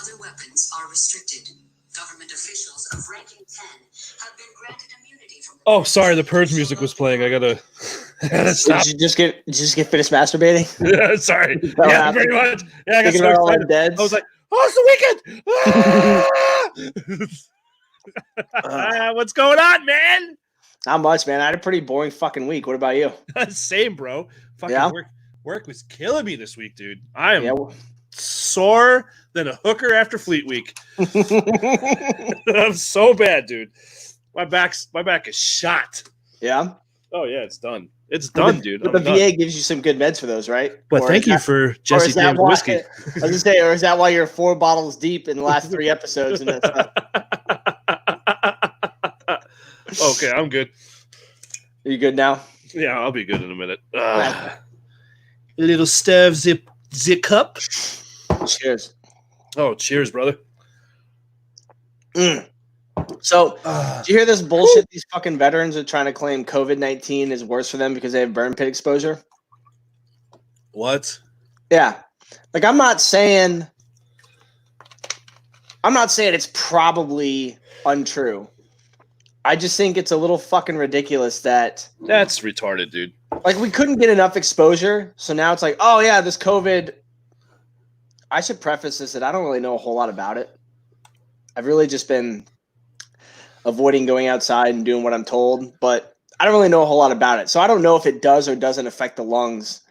other weapons are restricted. Government officials of ranking 10 have been granted immunity from. Oh, sorry, the Purge music was playing. I gotta stop. Did you just get finished masturbating? Yeah, sorry. Yeah, pretty much. Yeah, I got so excited. I was like, "Oh, it's the weekend!" What's going on, man? Not much, man. I had a pretty boring fucking week. What about you? Same, bro. Fucking work was killing me this week, dude. I am sore than a hooker after Fleet Week. I'm so bad, dude. My back is shot. Yeah. Oh yeah, it's done. It's done, dude. But the VA gives you some good meds for those, right? But thank you for Jesse James whiskey. I was gonna say, or is that why you're 4 bottles deep in the last 3 episodes? Okay, I'm good. Are you good now? Yeah, I'll be good in a minute. A little Stev zip cup. Cheers. Oh, cheers, brother. So, did you hear this bullshit? These fucking veterans are trying to claim COVID-19 is worse for them because they have burn pit exposure. What? Yeah. Like, I'm not saying it's probably untrue. I just think it's a little fucking ridiculous that... That's retarded, dude. Like, we couldn't get enough exposure, so now it's like, oh, yeah, this COVID... I should preface this that I don't really know a whole lot about it. I've really just been avoiding going outside and doing what I'm told, but I don't really know a whole lot about it. So I don't know if it does or doesn't affect the lungs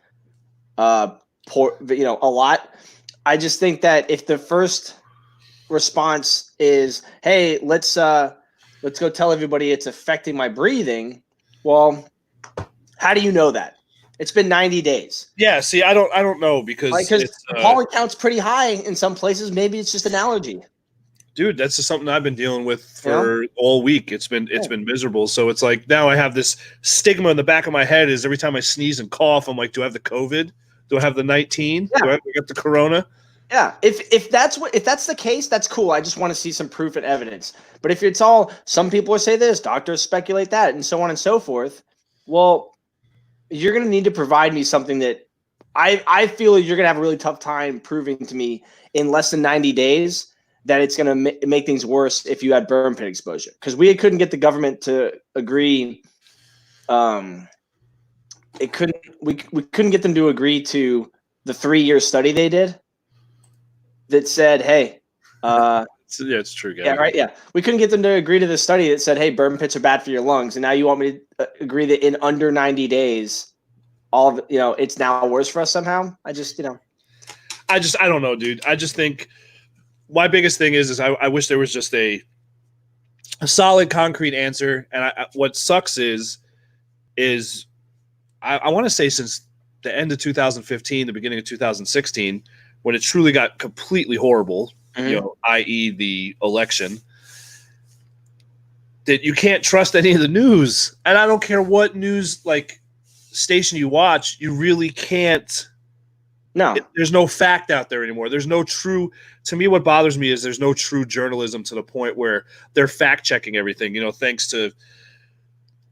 a lot. I just think that if the first response is, hey, let's go tell everybody it's affecting my breathing, well, how do you know that? It's been 90 days. Yeah, see, I don't know because the pollen count's pretty high in some places. Maybe it's just an allergy. Dude, that's just something I've been dealing with for all week. It's been miserable. So it's like now I have this stigma in the back of my head is every time I sneeze and cough, I'm like, do I have the COVID? Do I have the 19? Yeah. Do I get the corona? Yeah. If that's the case, that's cool. I just want to see some proof and evidence. But if it's all some people say this, doctors speculate that, and so on and so forth, well, you're going to need to provide me something that I feel you're going to have a really tough time proving to me in less than 90 days that it's going to make things worse if you had burn pit exposure. Because we couldn't get the government to agree. We couldn't get them to agree to the 3-year study they did that said, hey, it's true, guys. Yeah, right. Yeah. We couldn't get them to agree to the study that said, hey, burn pits are bad for your lungs. And now you want me to agree that in under 90 days, it's now worse for us somehow. I don't know, dude. I just think my biggest thing is I wish there was just a solid, concrete answer. And what sucks is I want to say since the end of 2015, the beginning of 2016, when it truly got completely horrible, i.e. the election, that you can't trust any of the news. And I don't care what news station you watch, you really can't. No. There's no fact out there anymore. There's no true – to me what bothers me is there's no true journalism to the point where they're fact-checking everything, thanks to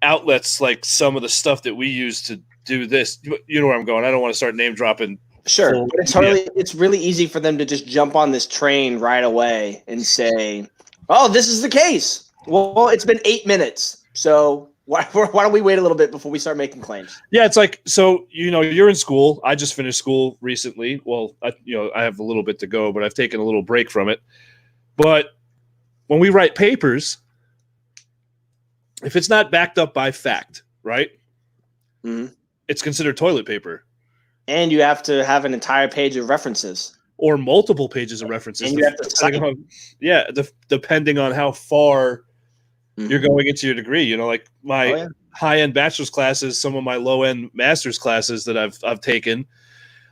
outlets like some of the stuff that we use to do this. You know where I'm going. I don't want to start name-dropping. Sure, but it's really easy for them to just jump on this train right away and say, oh, this is the case. Well, it's been 8 minutes, so why don't we wait a little bit before we start making claims? Yeah, it's like, so, you're in school. I just finished school recently. Well, I have a little bit to go, but I've taken a little break from it. But when we write papers, if it's not backed up by fact, right, it's considered toilet paper. And you have to have an entire page of references. Or multiple pages of references. And you have to cite. Depending on how far you're going into your degree. Like my high-end bachelor's classes, some of my low-end master's classes that I've taken,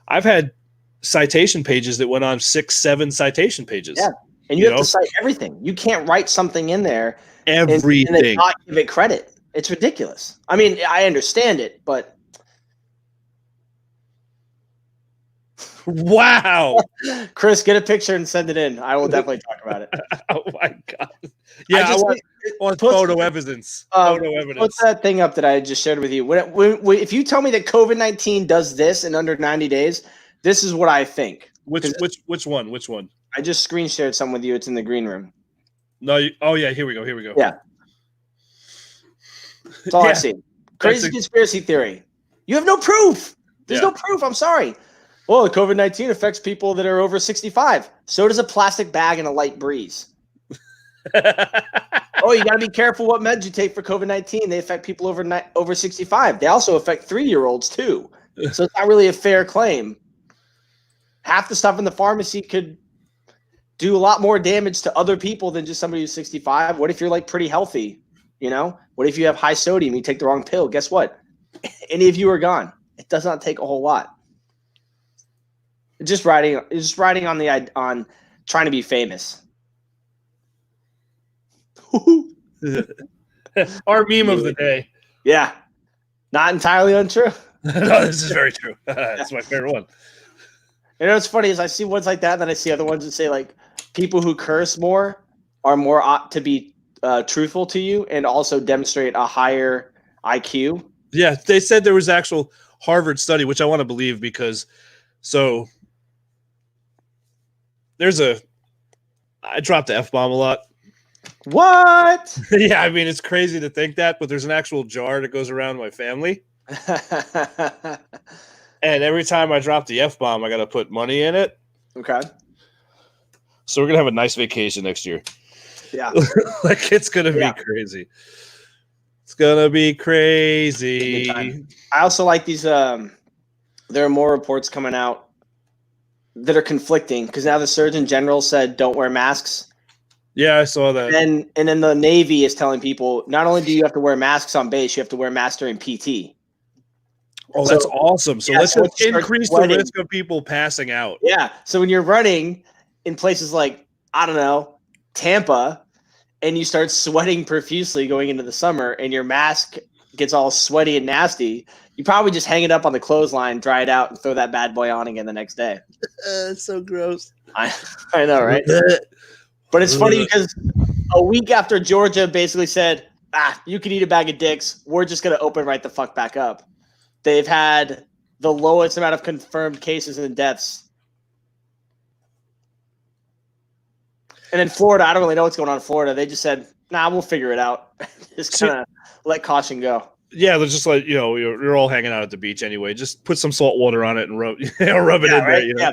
I've had citation pages that went on 6-7 citation pages. Yeah, and you have to cite everything. You can't write something in there everything and not give it credit. It's ridiculous. I mean, I understand it, but wow. Chris, get a picture and send it in. I will definitely talk about it. Oh my God. Yeah, I want photo evidence. What's that thing up that I just shared with you? If you tell me that COVID-19 does this in under 90 days, this is what I think. Which one? I just screen shared some with you. It's in the green room. No. Oh yeah. Here we go. Yeah. That's all I Yeah. see. Crazy conspiracy theory. You have no proof. There's no proof. I'm sorry. Well, COVID-19 affects people that are over 65. So does a plastic bag and a light breeze. Oh, you got to be careful what meds you take for COVID-19. They affect people over 65. They also affect 3-year-olds too. So it's not really a fair claim. Half the stuff in the pharmacy could do a lot more damage to other people than just somebody who's 65. What if you're like pretty healthy? You know, what if you have high sodium, you take the wrong pill? Guess what? Any of you are gone. It does not take a whole lot. It's just riding on trying to be famous. Our meme of the day. Yeah. Not entirely untrue. No, this is very true. That's my favorite one. You know what's funny is I see ones like that, and then I see other ones that say like people who curse more are more apt to be truthful to you and also demonstrate a higher IQ. Yeah, they said there was actual Harvard study, which I want to believe because I dropped the F-bomb a lot. What? Yeah, I mean, it's crazy to think that, but there's an actual jar that goes around my family. And every time I drop the F-bomb, I got to put money in it. Okay. So we're going to have a nice vacation next year. Yeah. Like, it's going to be crazy. It's going to be crazy. I also like these. There are more reports coming out that are conflicting because now the Surgeon General said don't wear masks. Yeah, I saw that. And then the Navy is telling people not only do you have to wear masks on base, you have to wear masks during PT. Oh, that's awesome. So let's just increase the risk of people passing out. Yeah. So when you're running in places like, I don't know, Tampa, and you start sweating profusely going into the summer and your mask gets all sweaty and nasty, you probably just hang it up on the clothesline, dry it out, and throw that bad boy on again the next day. It's so gross. I know, right? But it's funny because a week after Georgia basically said, you can eat a bag of dicks, we're just going to open right the fuck back up. They've had the lowest amount of confirmed cases and deaths. And in Florida, I don't really know what's going on in Florida. They just said, we'll figure it out. Just kind of let caution go. Yeah, they're just like, you're all hanging out at the beach anyway. Just put some salt water on it and rub it in right? there. You know? Yeah.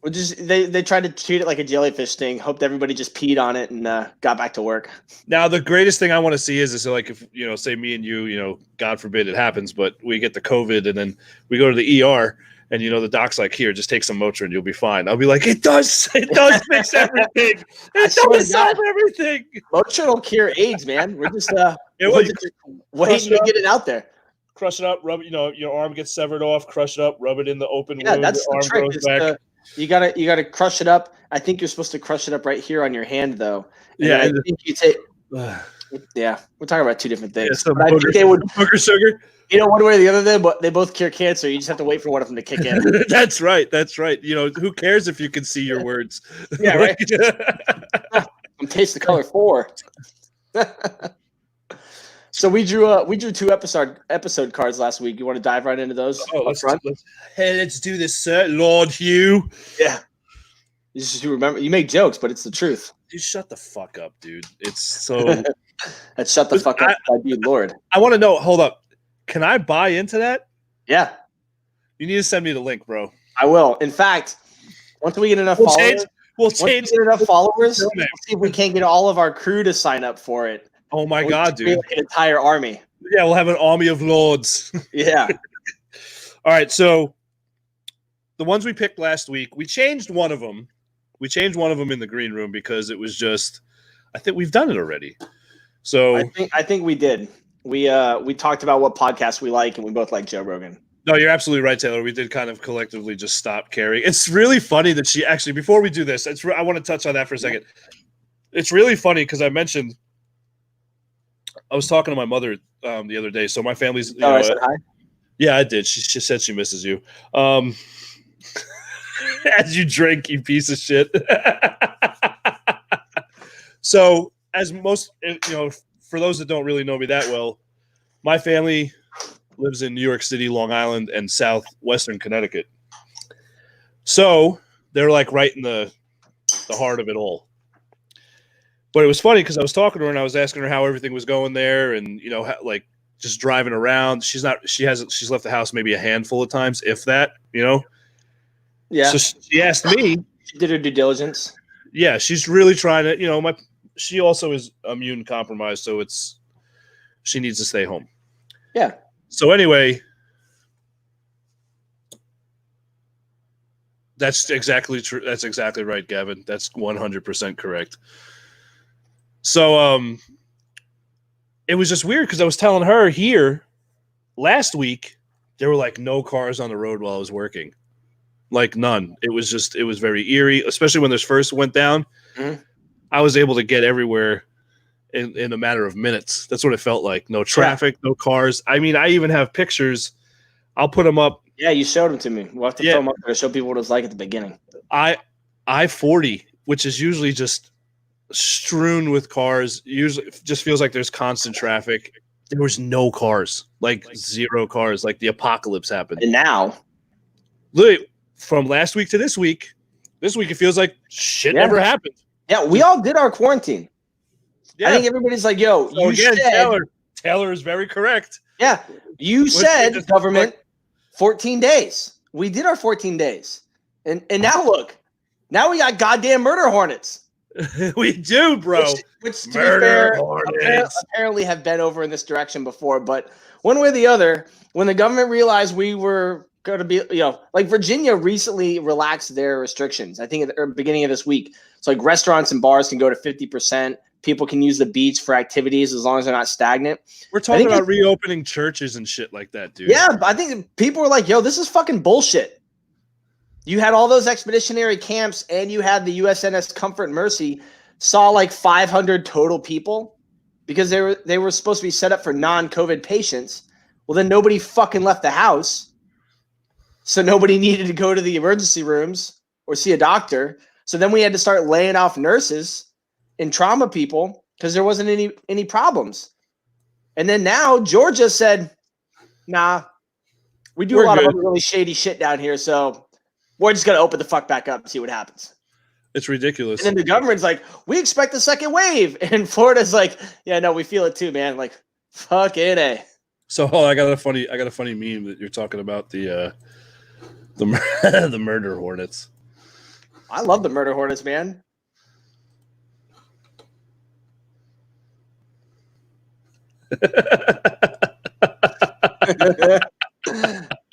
Well, they tried to treat it like a jellyfish sting. Hoped everybody just peed on it and got back to work. Now, the greatest thing I want to see is like if say me and you, God forbid it happens, but we get the COVID and then we go to the ER and the doc's like, here, just take some Motrin, you'll be fine. I'll be like, it does fix everything. It does solve everything. Motrin will cure AIDS, man. We're just waiting to get it out there. Crush it up, rub it. Your arm gets severed off. Crush it up, rub it in the open wound. Yeah, that's the arm trick. grows back. You gotta crush it up. I think you're supposed to crush it up right here on your hand, though. And yeah, I think you take. Yeah, we're talking about two different things. Yeah, some I think they would booger sugar. One way or the other, they both cure cancer. You just have to wait for one of them to kick in. That's right. Who cares if you can see your words? Yeah, right. I'm taste the color 4. So we drew 2 episode cards last week. You want to dive right into those? Oh, let's do this, sir. Lord Hugh. Yeah. You remember, you make jokes, but it's the truth. You shut the fuck up, dude. It's so. That's shut the fuck up, dude. Lord. I want to know. Hold up. Can I buy into that? Yeah. You need to send me the link, bro. I will. In fact, once we get enough followers, we'll see if we can't get all of our crew to sign up for it. Oh my God, dude! An entire army. Yeah, we'll have an army of lords. Yeah. All right. So the ones we picked last week, we changed one of them. We changed one of them in the green room because it was just. I think we've done it already. So I think we did. We talked about what podcasts we like, and we both like Joe Rogan. No, you're absolutely right, Taylor. We did kind of collectively just stop caring. It's really funny that she actually. Before we do this, I want to touch on that for a second. It's really funny because I mentioned. I was talking to my mother the other day. So my family's. I said hi? Yeah, I did. She said she misses you. As you drink, you piece of shit. So, as most, for those that don't really know me that well, my family lives in New York City, Long Island, and southwestern Connecticut. So they're like right in the the heart of it all. But it was funny because I was talking to her and I was asking her how everything was going there, and how, like, just driving around. She's left the house maybe a handful of times, if that. Yeah. So she asked me. She did her due diligence. Yeah, she's really trying to. She also is immune compromised, so she needs to stay home. Yeah. So anyway, that's exactly true. That's exactly right, Gavin. That's 100% correct. So it was just weird because I was telling her here last week there were like no cars on the road while I was working, like none. It was very eerie, especially when this first went down. Mm-hmm. I was able to get everywhere in a matter of minutes. That's what it felt like. No traffic, no cars. I mean, I even have pictures. I'll put them up. Yeah, you showed them to me. We'll have to film up to show people what it was like at the beginning. I-40, which is usually just strewn with cars, usually just feels like there's constant traffic. There was no cars, like zero cars, like the apocalypse happened. And now, literally, from last week to this week it feels like shit never happened. Yeah, we all did our quarantine. Yeah. I think everybody's like, yo, so again, Taylor is very correct. Yeah, you said government 14 days. We did our 14 days. And now look, now we got goddamn murder hornets. We do, bro. Which to be fair, apparently have been over in this direction before. But one way or the other, when the government realized we were going to be, like Virginia recently relaxed their restrictions. I think at the beginning of this week. So like restaurants and bars can go to 50%. People can use the beach for activities as long as they're not stagnant. We're talking about reopening churches and shit like that, dude. Yeah, I think people were like, yo, this is fucking bullshit. You had all those expeditionary camps and you had the USNS Comfort and Mercy saw like 500 total people because they were supposed to be set up for non-COVID patients. Well, then nobody fucking left the house. So nobody needed to go to the emergency rooms or see a doctor. So then we had to start laying off nurses and trauma people because there wasn't any problems. And then now Georgia said, nah, we do a lot of other really shady shit down here. So we're just going to open the fuck back up and see what happens. It's ridiculous. And then the government's like, we expect a second wave. And Florida's like, yeah, no, we feel it too, man. Like, fucking A. So I got a funny meme that you're talking about the murder hornets. I love the murder hornets, man.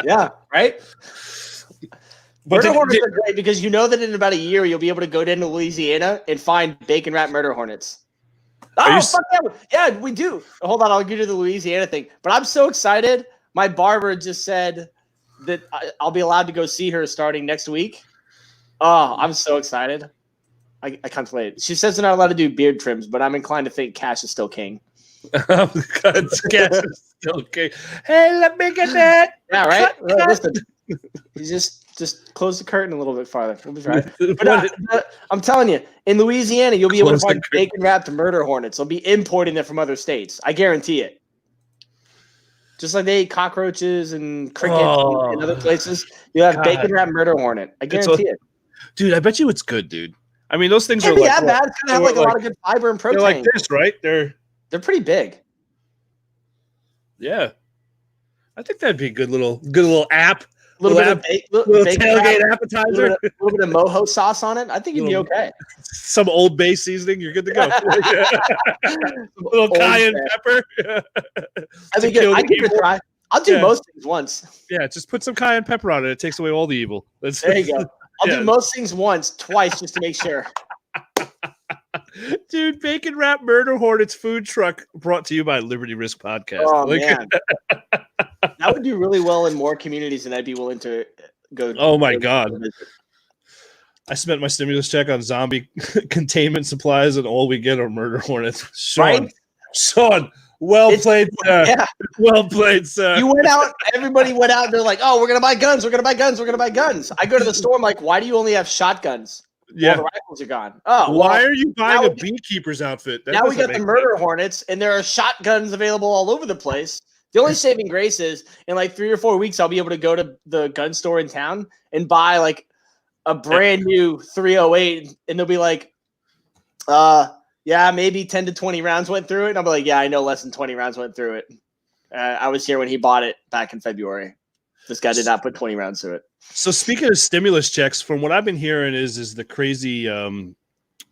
Yeah, right? Murder hornets are great because you know that in about a year you'll be able to go down to Louisiana and find bacon wrapped murder hornets. Oh, fuck yeah. Yeah, we do. Hold on, I'll get to the Louisiana thing. But I'm so excited. My barber just said that I'll be allowed to go see her starting next week. Oh, I'm so excited. I can't wait. She says they're not allowed to do beard trims, but I'm inclined to think cash is still king. Cash is still king. Hey, let me get that. Yeah, right? Listen, you just close the curtain a little bit farther. We'll be right. But I'm telling you, in Louisiana, you'll be able to find bacon-wrapped murder hornets. They'll be importing them from other states. I guarantee it. Just like they eat cockroaches and crickets in other places, you'll have bacon-wrapped murder hornet. I guarantee it. Dude, I bet you it's good, dude. I mean, those things are like bad. It's gonna have like a lot of good fiber and protein. They're like this, right? They're pretty big. Yeah, I think that'd be a good little app. Little tailgate appetizer. A little bit of mojo sauce on it. I think you'd be okay. Some Old Bay seasoning. You're good to go. A little cayenne pepper. I think I give it a try. I'll do most things once. Yeah, just put some cayenne pepper on it. It takes away all the evil. There you go. I'll do most things once, twice, just to make sure. Dude, bacon wrap murder hornets food truck brought to you by Liberty Risk Podcast. Oh, man. That would do really well in more communities, and I'd be willing to go. Oh, my God. I spent my stimulus check on zombie containment supplies, and all we get are murder hornets. Sean, well played, sir. Yeah. Well played, sir. You went out, everybody went out, and they're like, oh, we're going to buy guns. We're going to buy guns. We're going to buy guns. I go to the store. I'm like, why do you only have shotguns? Yeah. All the rifles are gone. Oh, why are you buying a beekeeper's outfit? Now we got the murder hornets, and there are shotguns available all over the place. The only saving grace is in like 3 or 4 weeks, I'll be able to go to the gun store in town and buy like a brand new 308, and they'll be like, yeah, maybe 10 to 20 rounds went through it. And I'll be like, yeah, I know less than 20 rounds went through it. I was here when he bought it back in February. This guy did not put 20 rounds through it. So speaking of stimulus checks, from what I've been hearing is the crazy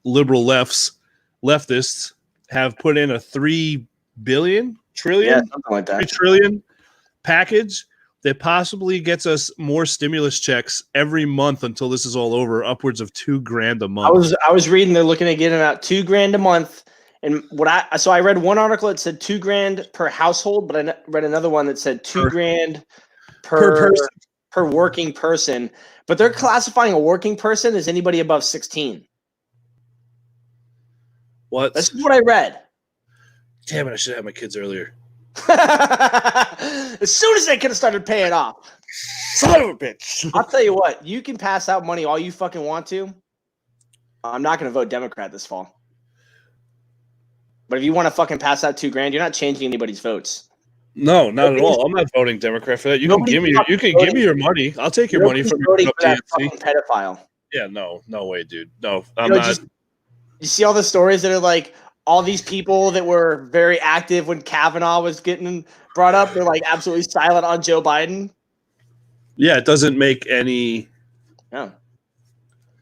liberal leftists have put in a $3 trillion something like that. $3 trillion package that possibly gets us more stimulus checks every month until this is all over, upwards of $2,000 a month. I was reading they're looking at getting about $2,000 a month. And I read one article that said $2,000 per household, but I read another one that said $2,000 per working person. But they're classifying a working person as anybody above 16. What? That's what I read. Damn it! I should have my kids earlier. As soon as they could have started paying off. Son of a bitch. I'll tell you what, you can pass out money all you fucking want to. I'm not going to vote Democrat this fall. But if you want to fucking pass out $2,000, you're not changing anybody's votes. No, not at all. I'm not voting Democrat for that. You can give me your money. I'll take your money from voting for that fucking pedophile. Yeah, no way, dude. No, I'm not. You see all the stories that are like all these people that were very active when Kavanaugh was getting brought up. They're like absolutely silent on Joe Biden. Yeah, it doesn't make any. No.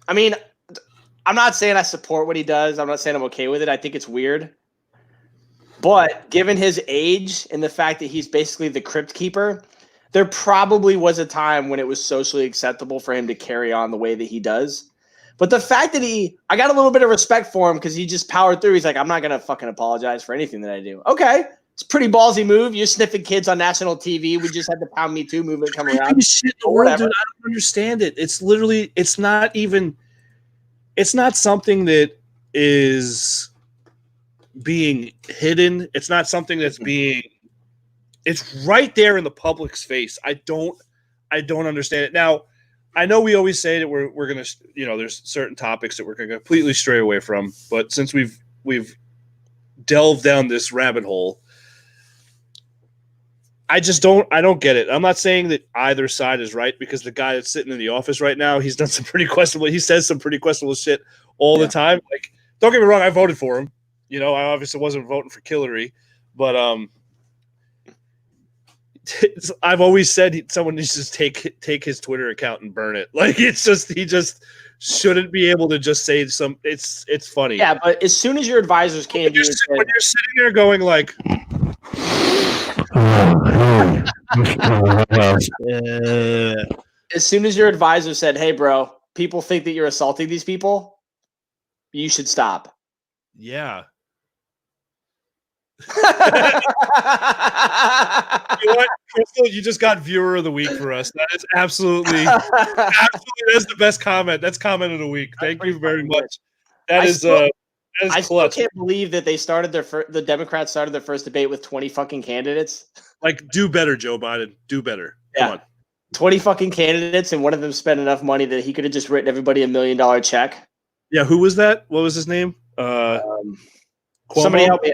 I mean, I'm not saying I support what he does. I'm not saying I'm okay with it. I think it's weird. But given his age and the fact that he's basically the crypt keeper, there probably was a time when it was socially acceptable for him to carry on the way that he does. But the fact that I got a little bit of respect for him because he just powered through. He's like, I'm not going to fucking apologize for anything that I do. Okay. It's a pretty ballsy move. You're sniffing kids on national TV. We just had the Pound Me Too movement come around. Shit in the world, dude. I don't understand it. It's literally, it's not something that is being hidden. It's not something that's it's right there in the public's face. I don't understand it. Now, I know we always say that we're going to, there's certain topics that we're going to completely stray away from, but since we've delved down this rabbit hole, I don't get it. I'm not saying that either side is right because the guy that's sitting in the office right now, he says some pretty questionable shit all the time. Like, don't get me wrong, I voted for him. I obviously wasn't voting for Hillary, but I've always said someone needs to take his Twitter account and burn it. Like, it's just he just shouldn't be able to just say some. It's funny. Yeah, but as soon as your advisors came, when you're sitting there going like, as soon as your advisor said, "Hey, bro, people think that you're assaulting these people. You should stop." Yeah. You know what, Crystal? You just got viewer of the week for us. That is absolutely that's the best comment. That's comment of the week. Thank you very much. I still can't believe that they started the Democrats started their first debate with 20 fucking candidates. Like, do better, Joe Biden. Do better. Come on. 20 fucking candidates, and one of them spent enough money that he could have just written everybody $1 million check. Yeah, who was that? What was his name? Somebody help me.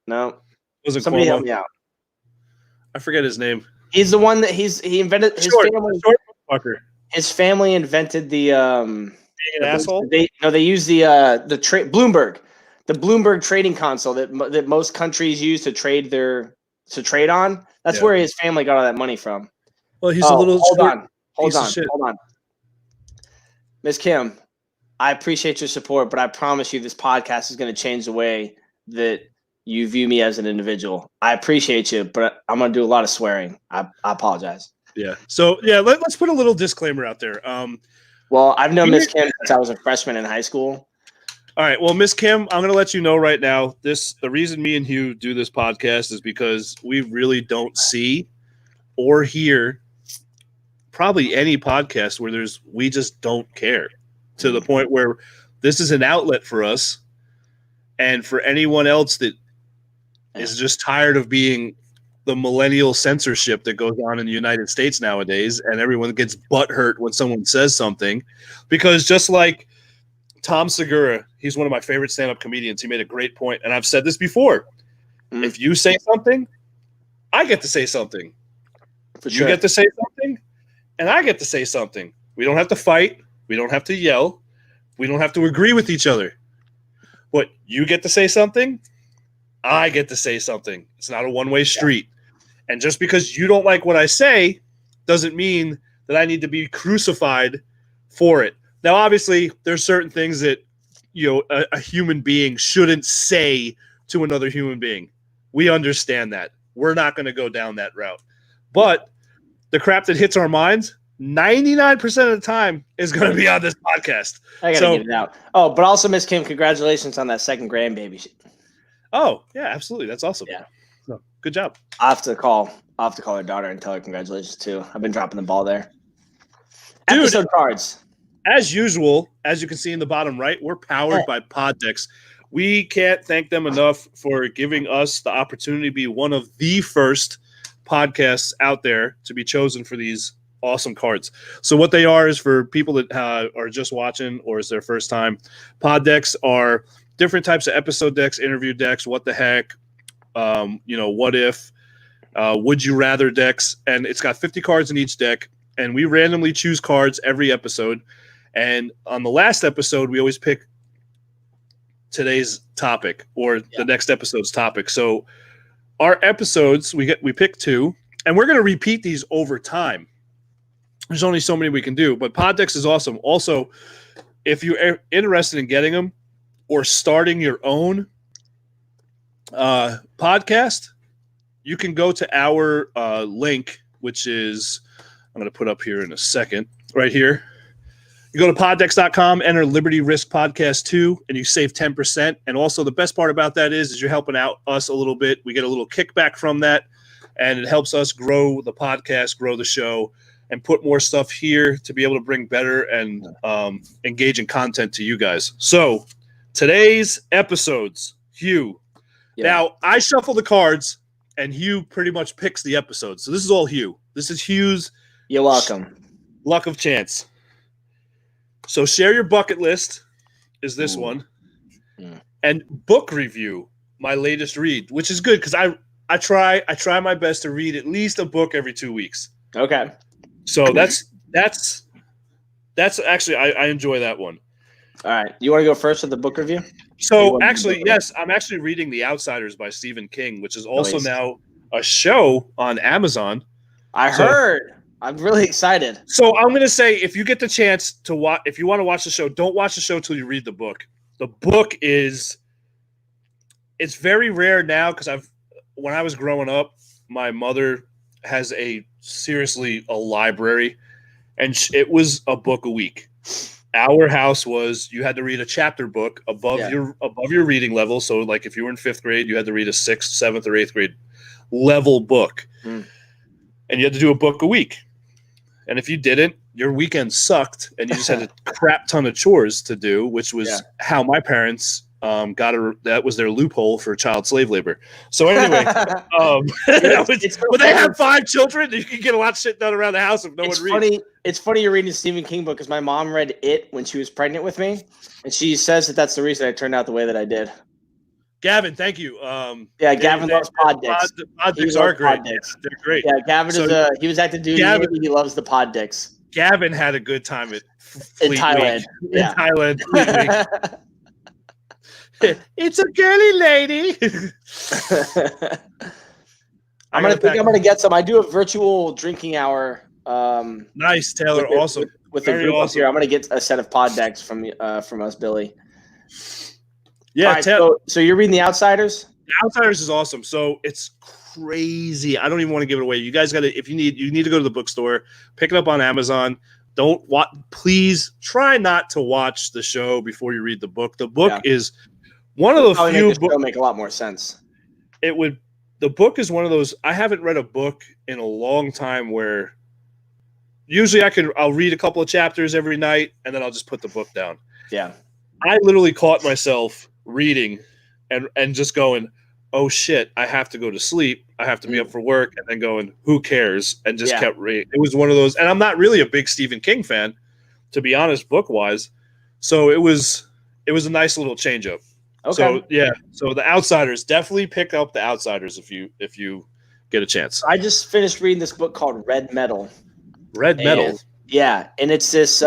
No. Was it somebody Cuomo? help me out? I forget his name. He's the one that he invented his family. Short fucker. His family invented the being an asshole. They use the Bloomberg, the Bloomberg trading console that most countries use to trade on. That's where his family got all that money from. Well, he's a little. Hold on. Miss Kim, I appreciate your support, but I promise you this podcast is going to change the way that you view me as an individual. I appreciate you, but I'm going to do a lot of swearing. I apologize. Yeah. So, let's put a little disclaimer out there. Well, I've known Miss Kim since I was a freshman in high school. All right. Well, Miss Kim, I'm going to let you know right now, the reason me and Hugh do this podcast is because we really don't see or hear probably any podcast where we just don't care to the point where this is an outlet for us. And for anyone else that is just tired of being the millennial censorship that goes on in the United States nowadays, and everyone gets butthurt when someone says something, because just like Tom Segura, he's one of my favorite stand-up comedians. He made a great point, and I've said this before. If you say something, I get to say something. You get to say something, and I get to say something. We don't have to fight. We don't have to yell. We don't have to agree with each other. But you get to say something, I get to say something. It's not a one-way street. And just because you don't like what I say doesn't mean that I need to be crucified for it. Now, obviously, there's certain things that a human being shouldn't say to another human being. We understand that. We're not going to go down that route. But the crap that hits our minds, 99% of the time is going to be on this podcast. I got to get it out. Oh, but also, Miss Kim, congratulations on that second grandbaby. Oh, yeah, absolutely. That's awesome. Yeah. So, good job. I'll have to call her daughter and tell her congratulations, too. I've been dropping the ball there. Dude, episode cards. As usual, as you can see in the bottom right, we're powered by Poddex. We can't thank them enough for giving us the opportunity to be one of the first podcasts out there to be chosen for these awesome cards. So what they are is for people that are just watching or is their first time. Poddex are different types of episode decks, interview decks, what the heck, what if, would you rather decks, and it's got 50 cards in each deck, and we randomly choose cards every episode. And on the last episode, we always pick today's topic or the next episode's topic. So our episodes, we pick 2, and we're going to repeat these over time. There's only so many we can do, but Poddex is awesome. Also, if you're interested in getting them or starting your own podcast, you can go to our link, which is, I'm going to put up here in a second, right here. You go to poddex.com, enter Liberty Risk Podcast 2, and you save 10%. And also the best part about that is you're helping out us a little bit. We get a little kickback from that, and it helps us grow the podcast, grow the show, and put more stuff here to be able to bring better and engaging content to you guys. So today's episodes, Hugh. Yeah. Now, I shuffle the cards, and Hugh pretty much picks the episodes. So this is all Hugh. This is Hugh's. You're welcome. Luck of chance. So share your bucket list is this one. And book review, my latest read, which is good because I try my best to read at least a book every 2 weeks. Okay. So that's actually I enjoy that one. All right. You want to go first with the book review? So actually, yes, I'm actually reading The Outsiders by Stephen King, which is also now a show on Amazon. I heard. I'm really excited. So I'm going to say, if you get the chance to watch, if you want to watch the show, don't watch the show till you read the book. The book it's very rare now because when I was growing up, my mother has a library, and it was a book a week. Our house was, you had to read a chapter book above your reading level. So like if you were in 5th grade, you had to read a 6th, 7th, or 8th grade level book. And you had to do a book a week. And if you didn't, your weekend sucked, and you just had a crap ton of chores to do, which was how my parents that was their loophole for child slave labor. So anyway, but they have 5 children. You can get a lot of shit done around the house if no one reads. It's funny you're reading a Stephen King book because my mom read it when she was pregnant with me, and she says that that's the reason I turned out the way that I did. Gavin, thank you. Gavin loves Poddex. Poddex are great. They're great. Yeah, Gavin he was active duty. He loves the Poddex. Gavin had a good time at in Thailand. In Thailand. It's a girly lady. I'm gonna get some. I do a virtual drinking hour. Nice, Taylor. Awesome. With the group up here, I'm gonna get a set of Poddex from us, Billy. Yeah. Right, so you're reading The Outsiders? The Outsiders is awesome. So it's crazy. I don't even want to give it away. You guys got to, if you need to go to the bookstore, pick it up on Amazon. Please try not to watch the show before you read the book. The book is one of the few books. It'll make a lot more sense. The book is one of those. I haven't read a book in a long time where usually I'll read a couple of chapters every night and then I'll just put the book down. Yeah. I literally caught myself reading and just going, oh shit, I have to go to sleep. I have to be up for work, and then going, who cares? And just kept reading. It was one of those, and I'm not really a big Stephen King fan, to be honest, book wise. So it was a nice little change up. Okay. So The Outsiders, definitely pick up The Outsiders if you get a chance. I just finished reading this book called Red Metal. Red Metal. Yeah, and it's this.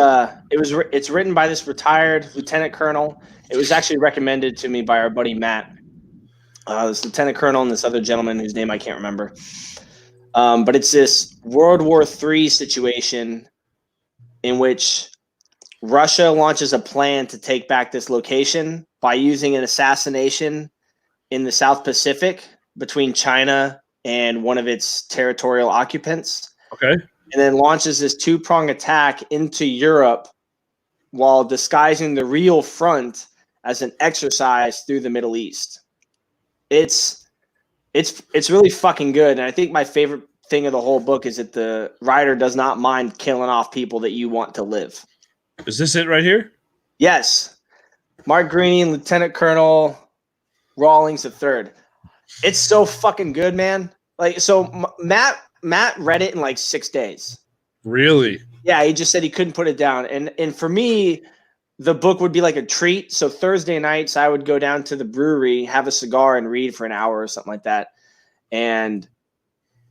It's written by this retired lieutenant colonel. It was actually recommended to me by our buddy Matt. This lieutenant colonel and this other gentleman whose name I can't remember. But it's this World War III situation in which Russia launches a plan to take back this location by using an assassination in the South Pacific between China and one of its territorial occupants. Okay. And then launches this two-prong attack into Europe while disguising the real front as an exercise through the Middle East. It's really fucking good. And I think my favorite thing of the whole book is that the writer does not mind killing off people that you want to live. Is this it right here? Yes. Mark Green, Lieutenant Colonel Rawlings III. It's so fucking good, man. Like, so Matt read it in like 6 days. Really? Yeah, he just said he couldn't put it down. And for me, the book would be like a treat. So Thursday nights, I would go down to the brewery, have a cigar, and read for an hour or something like that. And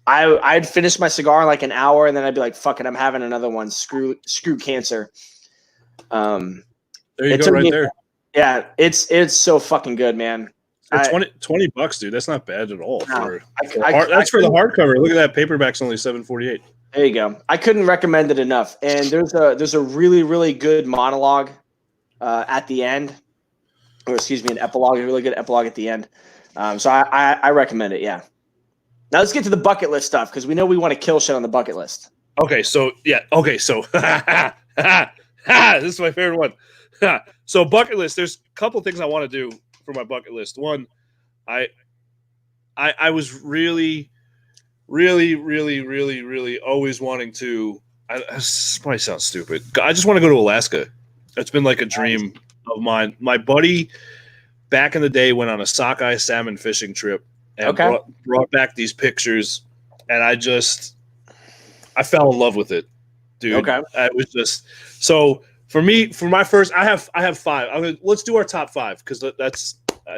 I'd finish my cigar in like an hour, and then I'd be like, "Fuck it, I'm having another one. Screw cancer." There you go, right there. Yeah, it's so fucking good, man. $20, dude. That's not bad at all. No, That's for the hardcover. Look at that. Paperback's only $7.48. There you go. I couldn't recommend it enough. And there's a really, really good monologue at the end, or excuse me, an epilogue, a really good epilogue at the end. So I recommend it. Yeah. Now let's get to the bucket list stuff because we know we want to kill shit on the bucket list. Okay, so yeah. Okay, so this is my favorite one. So bucket list. There's a couple things I want to do for my bucket list. One, I was really always wanting to. This probably sounds stupid. I just want to go to Alaska. It's been like a dream of mine. My buddy back in the day went on a sockeye salmon fishing trip and brought back these pictures, and I fell in love with it, dude. Okay, it was just so. For me, for my first, I have 5. Let's do our top 5 because I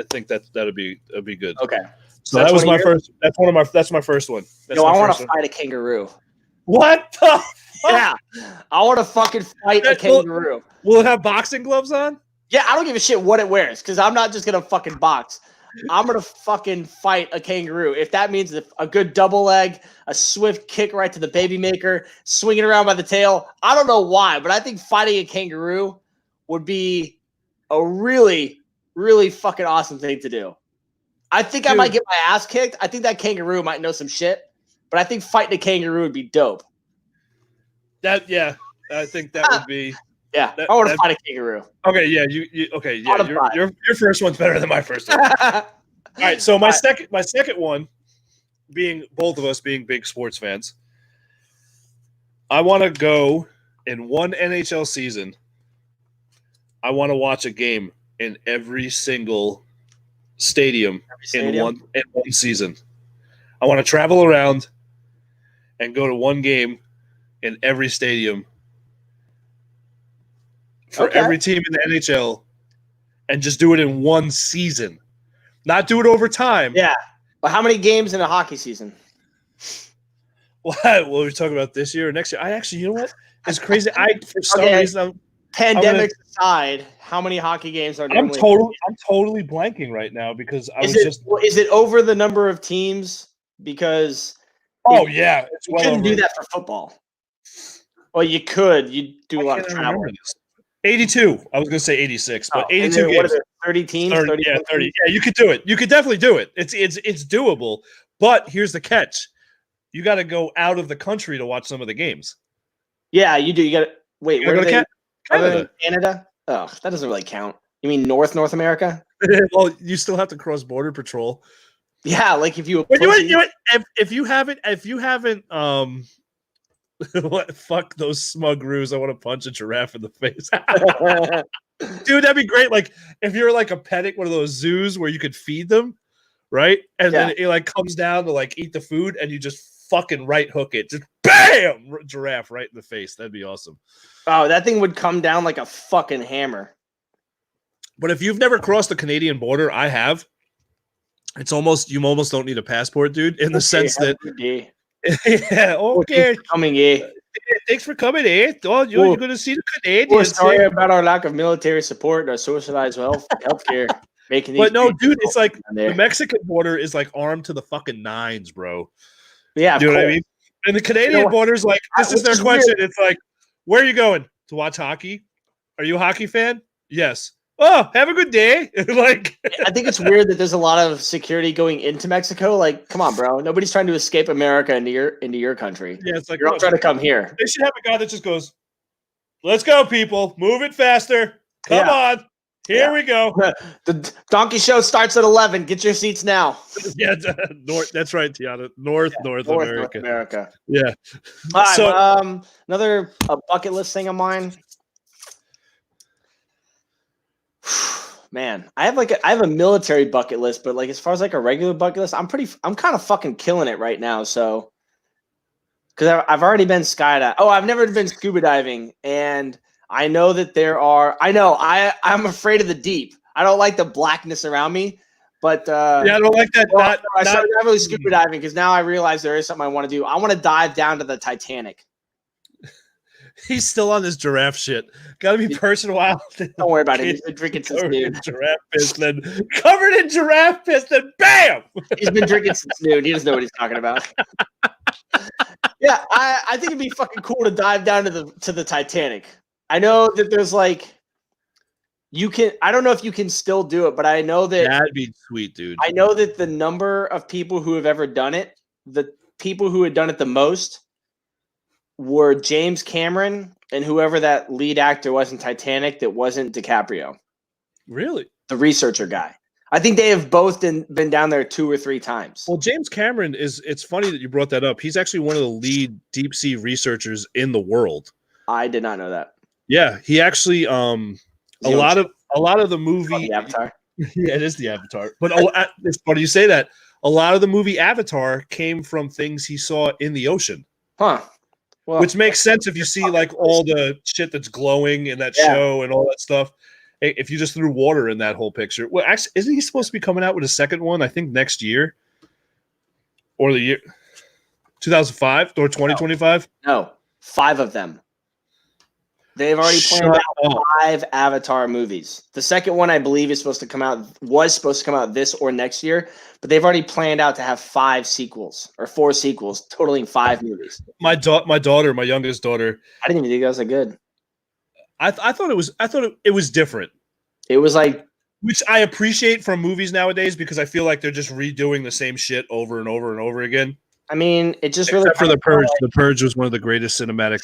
think that'd be good. Okay. So that was my first. That's my first one. I want to fight a kangaroo. What the fuck? Yeah, I want to fucking fight a kangaroo. Will it have boxing gloves on? Yeah, I don't give a shit what it wears because I'm not just gonna fucking box. I'm gonna fucking fight a kangaroo. If that means a good double leg, a swift kick right to the baby maker, swinging around by the tail. I don't know why, but I think fighting a kangaroo would be a really, really fucking awesome thing to do. I think I might get my ass kicked. I think that kangaroo might know some shit, but I think fighting a kangaroo would be dope. I think that would be. Yeah, I want to fight a kangaroo. Okay, yeah, your first one's better than my first one. All right, so my second one, being both of us being big sports fans, I want to go in one NHL season. I want to watch a game in every single stadium, in one season. I want to travel around and go to one game in every stadium for every team in the NHL and just do it in one season. Not do it over time. Yeah. But how many games in a hockey season? What? We're talking about this year or next year. I actually, you know what? It's crazy. For some reason, pandemic aside, how many hockey games are normally? I'm totally blanking right now because is it over the number of teams? Because yeah, it's you couldn't do that for football. Well, you could. You do a lot of travel. 82. I was going to say 86, but 82 games. What is it, 30 teams? 30. Yeah, you could do it. You could definitely do it. It's doable. But here's the catch: you got to go out of the country to watch some of the games. Yeah, you do. You got to wait. Where are they? Canada. Canada? Oh, that doesn't really count. You mean North America? Well, you still have to cross border patrol. Yeah, like if you. If you haven't, what? Fuck those smug roos! I want to punch a giraffe in the face, dude. That'd be great. Like if you're like a pet at one of those zoos where you could feed them, right? And then it like comes down to like eat the food, and you just fucking right hook it, just bam, giraffe right in the face. That'd be awesome. Oh, that thing would come down like a fucking hammer. But if you've never crossed the Canadian border, I have. You almost don't need a passport, dude. In the sense that. Yeah, okay. Coming here. Thanks for coming, eh? Oh, you're going to see the We're Canadians. sorry about our lack of military support and our socialized healthcare. Making these But no, dude, it's like down there. the Mexican border is like armed to the fucking nines, bro. Yeah, Do you know what I mean? And the Canadian border's like, this is their question. It's like, where are you going? To watch hockey? Are you a hockey fan? Yes. Oh, have a good day. Like, I think it's weird that there's a lot of security going into Mexico. Like, come on, bro. Nobody's trying to escape America into your country. yeah, it's like You're all trying to come here. They should have a guy that just goes, let's go, people. Move it faster. Come on. Here we go. The donkey show starts at 11. Get your seats now. Yeah, North. That's right, Tiana. North America. Yeah. All right, So, another bucket list thing of mine. Man, I have a military bucket list, but like as far as like a regular bucket list, I'm kind of fucking killing it right now. So, because I've already been skydiving. Oh, I've never been scuba diving, and I know that I'm afraid of the deep. I don't like the blackness around me, but I don't like that. I started not really scuba diving because now I realize there is something I want to do. I want to dive down to the Titanic. He's still on this giraffe shit. Got to be personal. Don't worry about it. He's been drinking since noon. Giraffe piss, then covered in giraffe piss, then bam! He's been drinking since noon. He doesn't know what he's talking about. Yeah, I think it'd be fucking cool to dive down to the Titanic. I know that there's like I don't know if you can still do it, but I know that that'd be sweet, dude. I know that the number of people who have ever done it, the people who had done it the most were James Cameron and whoever that lead actor was in Titanic that wasn't DiCaprio. Really? The researcher guy. I think they have both been down there 2 or 3 times. Well, James Cameron it's funny that you brought that up. He's actually one of the lead deep sea researchers in the world. I did not know that. Yeah, he actually a lot of the movie the Avatar. Yeah, it is the Avatar. But it's funny you say that. A lot of the movie Avatar came from things he saw in the ocean. Huh. Well, which makes sense if you see like all the shit that's glowing in that show and all that stuff. If you just threw water in that whole picture. Well, actually, isn't he supposed to be coming out with a second one? I think next year or the year 2005 or 2025. No, 5 of them. They've already planned out 5 Avatar movies. The second one, I believe, was supposed to come out this or next year, but they've already planned out to have 5 sequels or 4 sequels, totaling 5 movies. My daughter, my youngest daughter. I didn't even think that was that good. I thought it was different. It was like, which I appreciate from movies nowadays because I feel like they're just redoing the same shit over and over and over again. I mean, it just Except for The Purge. The Purge was one of the greatest cinematic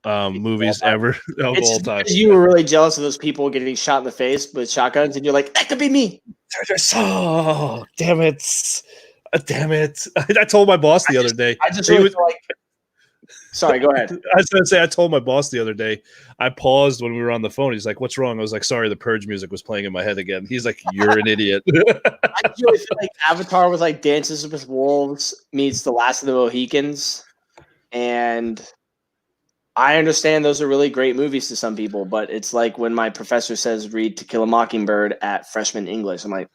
movies ever of all time. You were really jealous of those people getting shot in the face with shotguns, and you're like, that could be me. Oh, damn it. Damn it. I told my boss the other day. I just really feel like. Sorry, go ahead. I was going to say, I told my boss the other day, I paused when we were on the phone. He's like, what's wrong? I was like, sorry, the Purge music was playing in my head again. He's like, you're an idiot. I just really feel like Avatar was like Dances with Wolves meets The Last of the Mohicans. And I understand those are really great movies to some people, but it's like when my professor says read To Kill a Mockingbird at freshman English. I'm like,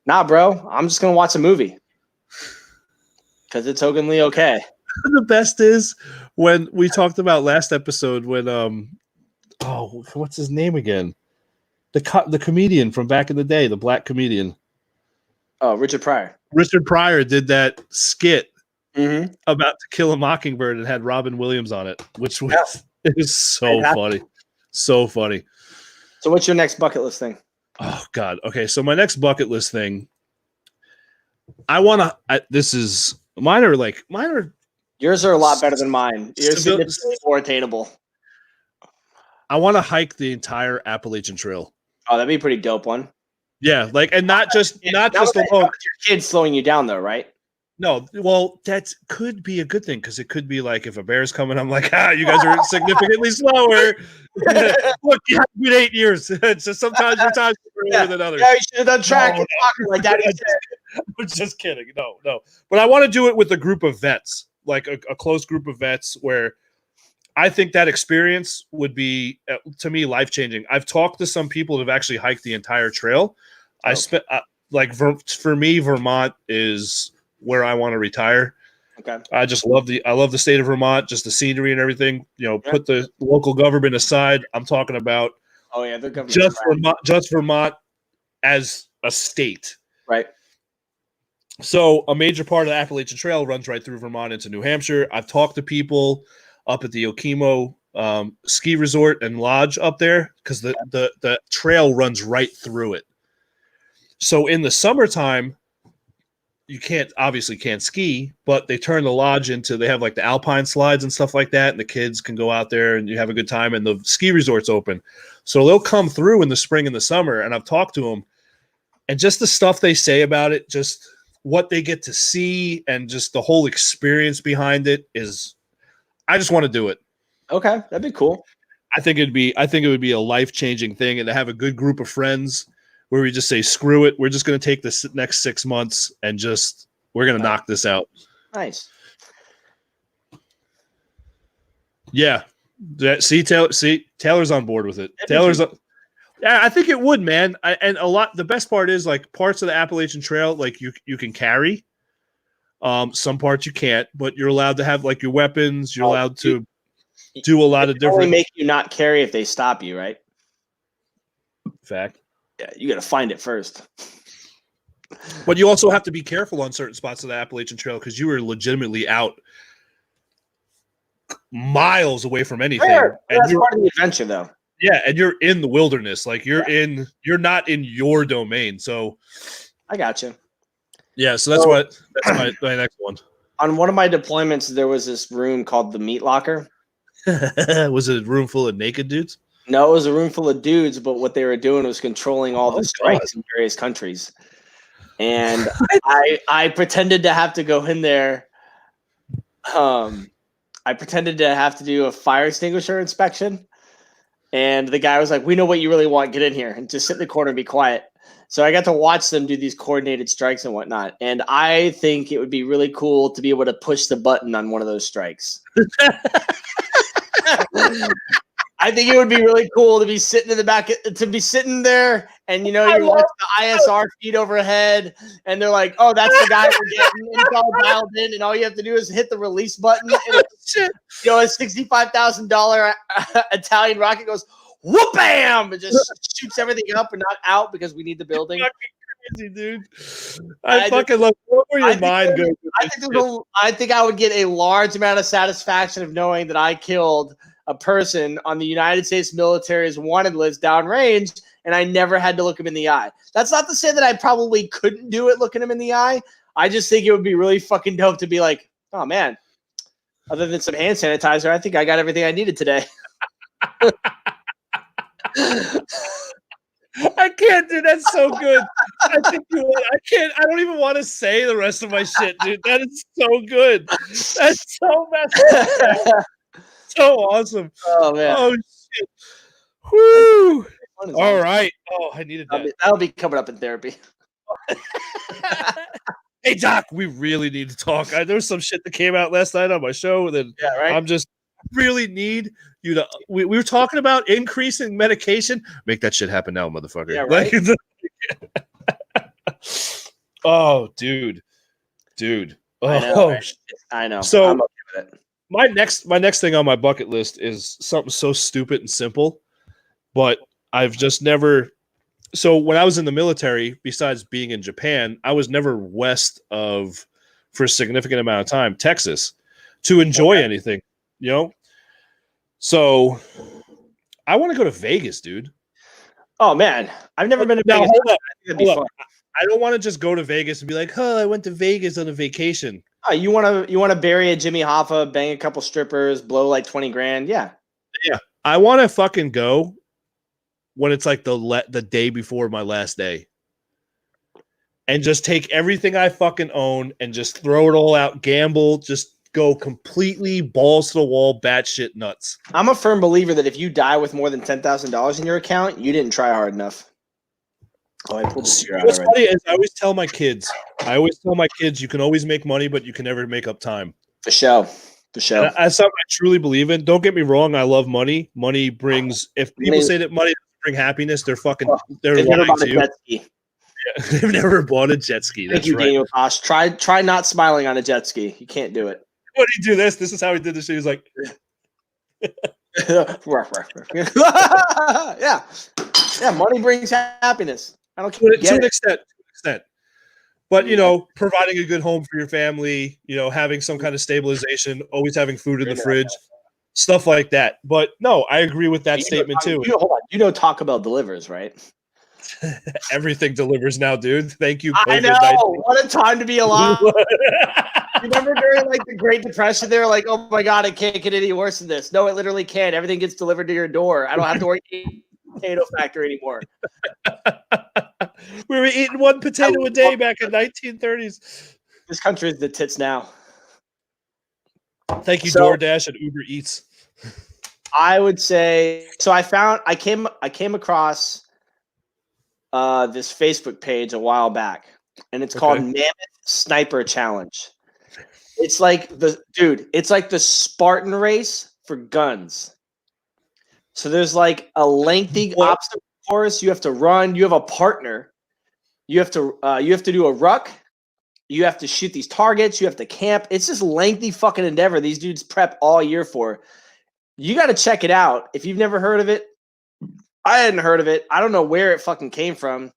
nah, bro, I'm just going to watch a movie. Because it's totally okay. The best is when we talked about last episode when what's his name again? The comedian from back in the day, the black comedian. Oh, Richard Pryor. Richard Pryor did that skit about To Kill a Mockingbird and had Robin Williams on it, which was it was so funny. So funny. So what's your next bucket list thing? Oh God. Okay, so my next bucket list thing. Mine are yours are a lot better than mine. Yours are more attainable. I want to hike the entire Appalachian Trail. Oh, that'd be a pretty dope one. Yeah, not just alone. Your kid's slowing you down though, right? No, well, that could be a good thing because it could be like if a bear's coming, I'm like, you guys are significantly slower. Look, you have been 8 years, so sometimes your time's earlier than others. Yeah, you should have done track and soccer like that. I'm just kidding. No. But I want to do it with a group of vets, like a close group of vets where I think that experience would be, to me, life-changing. I've talked to some people that have actually hiked the entire trail. For me, Vermont is where I want to retire. Okay. I love the state of Vermont, just the scenery and everything. You know, Yeah. put the local government aside. I'm talking about Oh yeah, they're just Vermont as a state. right. So a major part of the Appalachian Trail runs right through Vermont into New Hampshire. I've talked to people up at the Okemo ski resort and lodge up there because the trail runs right through it. So in the summertime, you obviously can't ski, but they turn the lodge into, they have like the alpine slides and stuff like that, and the kids can go out there and you have a good time, and the ski resort's open. So they'll come through in the spring and the summer, and I've talked to them, and just the stuff they say about it, just what they get to see, and just the whole experience behind it is, I just want to do it. Okay, that'd be cool. I think it would be a life-changing thing, and to have a good group of friends where we just say, screw it, we're just going to take this next 6 months and we're going to knock this out. Nice. Yeah. Taylor's on board with it. Yeah, I think it would, man. The best part is, like, parts of the Appalachian Trail, like, you can carry. Some parts you can't, but you're allowed to have, like, your weapons. You're allowed to do a lot of different. Only make you not carry if they stop you, right? Fact. Yeah, you got to find it first. But you also have to be careful on certain spots of the Appalachian Trail because you are legitimately out miles away from anything. Sure. And That's part of the adventure, though. Yeah, and you're in the wilderness. Like, you're not in your domain. So I got you. Yeah, so that's my next one. On one of my deployments, there was this room called the Meat Locker. Was it a room full of naked dudes? No, it was a room full of dudes, but what they were doing was controlling all the strikes in various countries. And I pretended to have to go in there. I pretended to have to do a fire extinguisher inspection. And the guy was like, we know what you really want. Get in here and just sit in the corner and be quiet. So I got to watch them do these coordinated strikes and whatnot. And I think it would be really cool to be able to push the button on one of those strikes. I think it would be really cool to be sitting in the back, to be sitting there, and you watch the ISR feed overhead, and they're like, "Oh, that's the guy we're getting." And it's all dialed in, and all you have to do is hit the release button. And a $65,000 Italian rocket goes whoop bam, and just shoots everything up and not out because we need the building. Crazy, dude. I fucking love where your mind goes. I think I would get a large amount of satisfaction of knowing that I killed a person on the United States military's wanted list downrange, and I never had to look him in the eye. That's not to say that I probably couldn't do it looking him in the eye. I just think it would be really fucking dope to be like, oh man, other than some hand sanitizer, I think I got everything I needed today. I can't, dude. That's so good. I think you would. I can't. I don't even want to say the rest of my shit, dude. That is so good. That's so messed up. So awesome. Oh man. Oh shit. Whoo. All right. Oh, I needed that. That'll be coming up in therapy. Hey Doc, we really need to talk. There was some shit that came out last night on my show. Then yeah, right. I'm just really need you to. We were talking about increasing medication. Make that shit happen now, motherfucker. Yeah, right. Oh, dude. Oh, I know. Right? I know. So I'm okay with it. My next thing on my bucket list is something so stupid and simple, but I've just never. So when I was in the military, besides being in Japan, I was never west of, for a significant amount of time, Texas, to enjoy anything, So I want to go to Vegas, dude. Oh man, I've never been to Now, Vegas. Hold up. I don't want to just go to Vegas and be like, "Oh, I went to Vegas on a vacation." Oh, you want to bury a Jimmy Hoffa, bang a couple strippers, blow like 20 grand? Yeah. Yeah. I want to fucking go when it's like the day before my last day. And just take everything I fucking own and just throw it all out, gamble, just go completely balls to the wall, batshit nuts. I'm a firm believer that if you die with more than $10,000 in your account, you didn't try hard enough. Oh, I pulled this What's funny is I always tell my kids, you can always make money, but you can never make up time. For sure. That's something I truly believe in. Don't get me wrong. I love money. Money brings, if people say that money doesn't bring happiness, they're lying to you. They've never bought a jet ski. Thank That's you, right. Daniel Tosh. Try not smiling on a jet ski. You can't do it. When he do this, this is how he did this. He was like, yeah. Yeah, money brings happiness. I don't to an get it. extent. But, providing a good home for your family, having some kind of stabilization, always having food in the fridge, stuff like that. But no, I agree with that statement too. Hold on. Taco Bell delivers, right? Everything delivers now, dude. Thank you, I COVID-19. know. What a time to be alive. Remember during the Great Depression, they were like, "Oh my God, it can't get any worse than this." No, it literally can. Everything gets delivered to your door. I don't have to work at the potato factory anymore. We were eating one potato a day back in 1930s. This country is the tits now. Thank you, DoorDash and Uber Eats. I would say so. I came across this Facebook page a while back, and it's called Mammoth Sniper Challenge. It's like the Spartan race for guns. So there's like a lengthy obstacle course. You have to run. You have a partner. You have to do a ruck. You have to shoot these targets. You have to camp. It's this lengthy fucking endeavor these dudes prep all year for. You got to check it out. If you've never heard of it, I hadn't heard of it. I don't know where it fucking came from.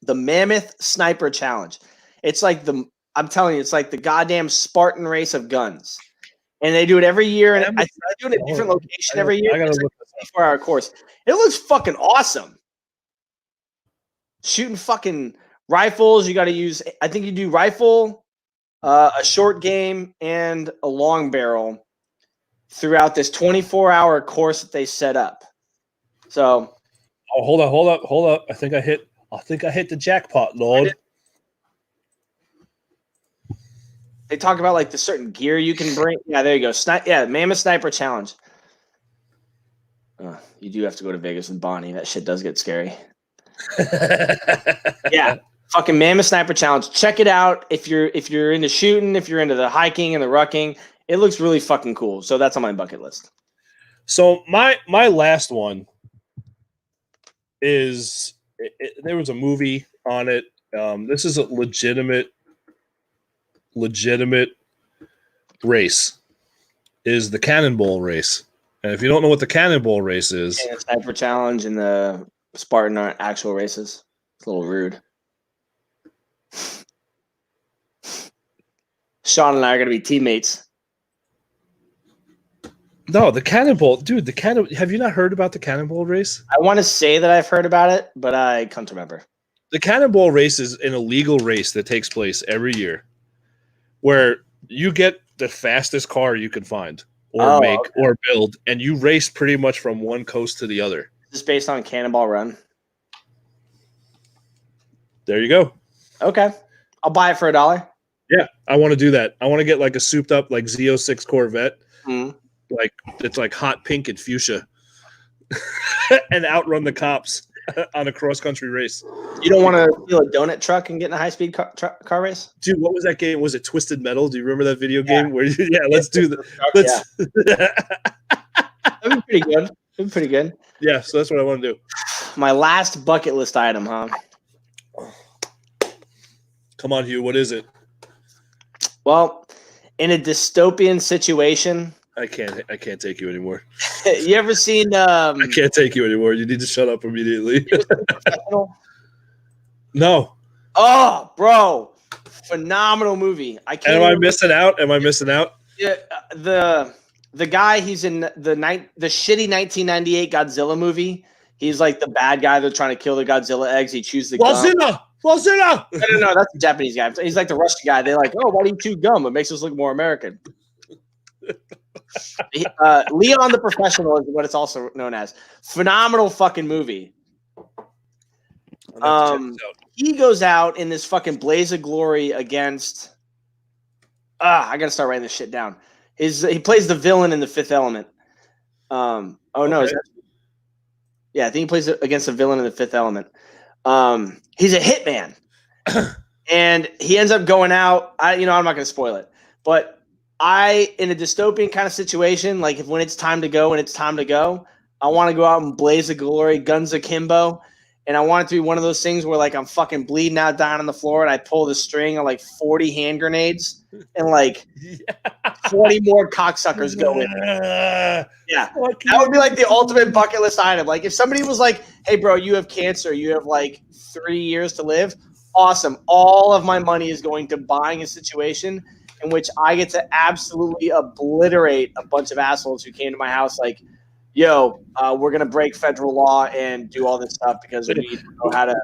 The Mammoth Sniper Challenge. It's like I'm telling you, it's like the goddamn Spartan race of guns. And they do it every year. And I do it in a different location every year. It's like a 24-hour course. It looks fucking awesome. Shooting fucking rifles. You got to use, I think you do rifle, a short game, and a long barrel throughout this 24-hour course that they set up. So, hold up. I think I hit the jackpot, Lord. They talk about like the certain gear you can bring. Yeah, there you go. Mammoth Sniper Challenge. You do have to go to Vegas with Bonnie. That shit does get scary. Yeah, fucking Mammoth Sniper Challenge. Check it out if you're into shooting, if you're into the hiking and the rucking. It looks really fucking cool. So that's on my bucket list. So my last one is there was a movie on it. This is a legitimate race. Is the Cannonball Race. And if you don't know what the Cannonball Race is, the Sniper Challenge and the Spartan aren't actual races. It's a little rude. Sean and I are going to be teammates. No, the Cannonball, dude. Have you not heard about the Cannonball Race? I want to say that I've heard about it, but I can't remember. The Cannonball Race is an illegal race that takes place every year, where you get the fastest car you can find, or or build, and you race pretty much from one coast to the other. Is this based on Cannonball Run? There you go. Okay, I'll buy it for $1. Yeah, I want to do that. I want to get like a souped up like Z06 Corvette. Mm-hmm. Like it's like hot pink and fuchsia, and outrun the cops on a cross country race. You don't want to steal a donut truck and get in a high speed car race, dude. What was that game? Was it Twisted Metal? Do you remember that video game? Where let's do that. That'd be pretty good. Yeah, so that's what I want to do. My last bucket list item, huh? Come on, Hugh. What is it? Well, in a dystopian situation. I can't take you anymore. You ever seen I can't take you anymore. You need to shut up immediately. No. Oh, bro. Phenomenal movie. Am I missing out? Yeah, the guy, he's in the shitty 1998 Godzilla movie. He's like the bad guy that's trying to kill the Godzilla eggs. He chews the gum. Godzilla! No, that's a Japanese guy. He's like the Russian guy. They're like, oh, why do you chew gum? It makes us look more American. Leon the Professional is what it's also known as. Phenomenal fucking movie. He goes out in this fucking blaze of glory against. I gotta start writing this shit down. He plays the villain in The Fifth Element. I think he plays against a villain in The Fifth Element. He's a hitman, and he ends up going out. I'm not gonna spoil it, but in a dystopian kind of situation, like when it's time to go, I want to go out and blaze of glory, guns akimbo, And I want it to be one of those things where like I'm fucking bleeding out, dying on the floor, and I pull the string on like 40 hand grenades, and like 20 more cocksuckers go in. Yeah, that would be like the ultimate bucket list item. Like if somebody was like, "Hey, bro, you have cancer. You have like 3 years to live." Awesome. All of my money is going to buying a situation in which I get to absolutely obliterate a bunch of assholes who came to my house like, yo, we're going to break federal law and do all this stuff because we need to know how to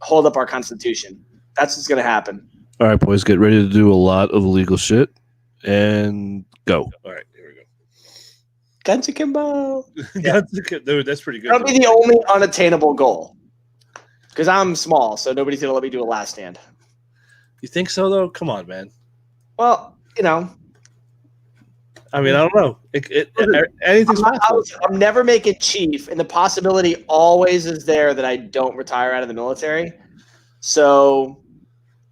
hold up our Constitution. That's what's going to happen. All right, boys, get ready to do a lot of illegal shit and go. All right, here we go. Guns akimbo. Yeah. Dude, that's pretty good. That'll be the only unattainable goal. Because I'm small, so nobody's going to let me do a last stand. You think so, though? Come on, man. Well, you know. I mean, I don't know. Anything's possible. I'm never making chief, and the possibility always is there that I don't retire out of the military. So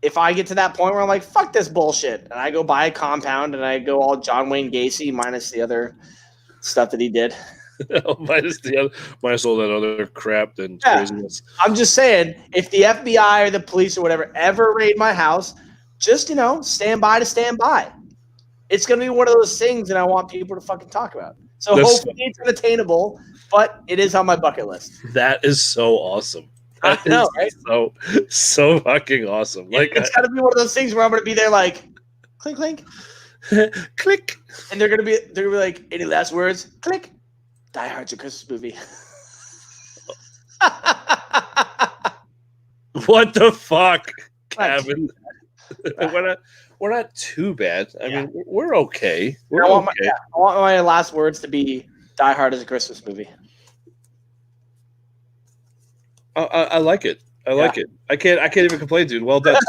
if I get to that point where I'm like, fuck this bullshit, and I go buy a compound and I go all John Wayne Gacy minus the other stuff that he did. minus all that other crap and craziness. I'm just saying, if the FBI or the police or whatever ever raid my house, just, stand by to stand by. It's going to be one of those things that I want people to fucking talk about. So hopefully it's unattainable, but it is on my bucket list. That is so awesome. I know, right? So fucking awesome. Like it's got to be one of those things where I'm going to be there like, clink, clink. Click. And they're going to be like, any last words? Click. Die Hard's a Christmas movie. What the fuck, Kevin? We're not too bad. I mean, we're okay. I want my last words to be Die Hard is a Christmas movie. I like it. I like it. I can't even complain, dude. Well done.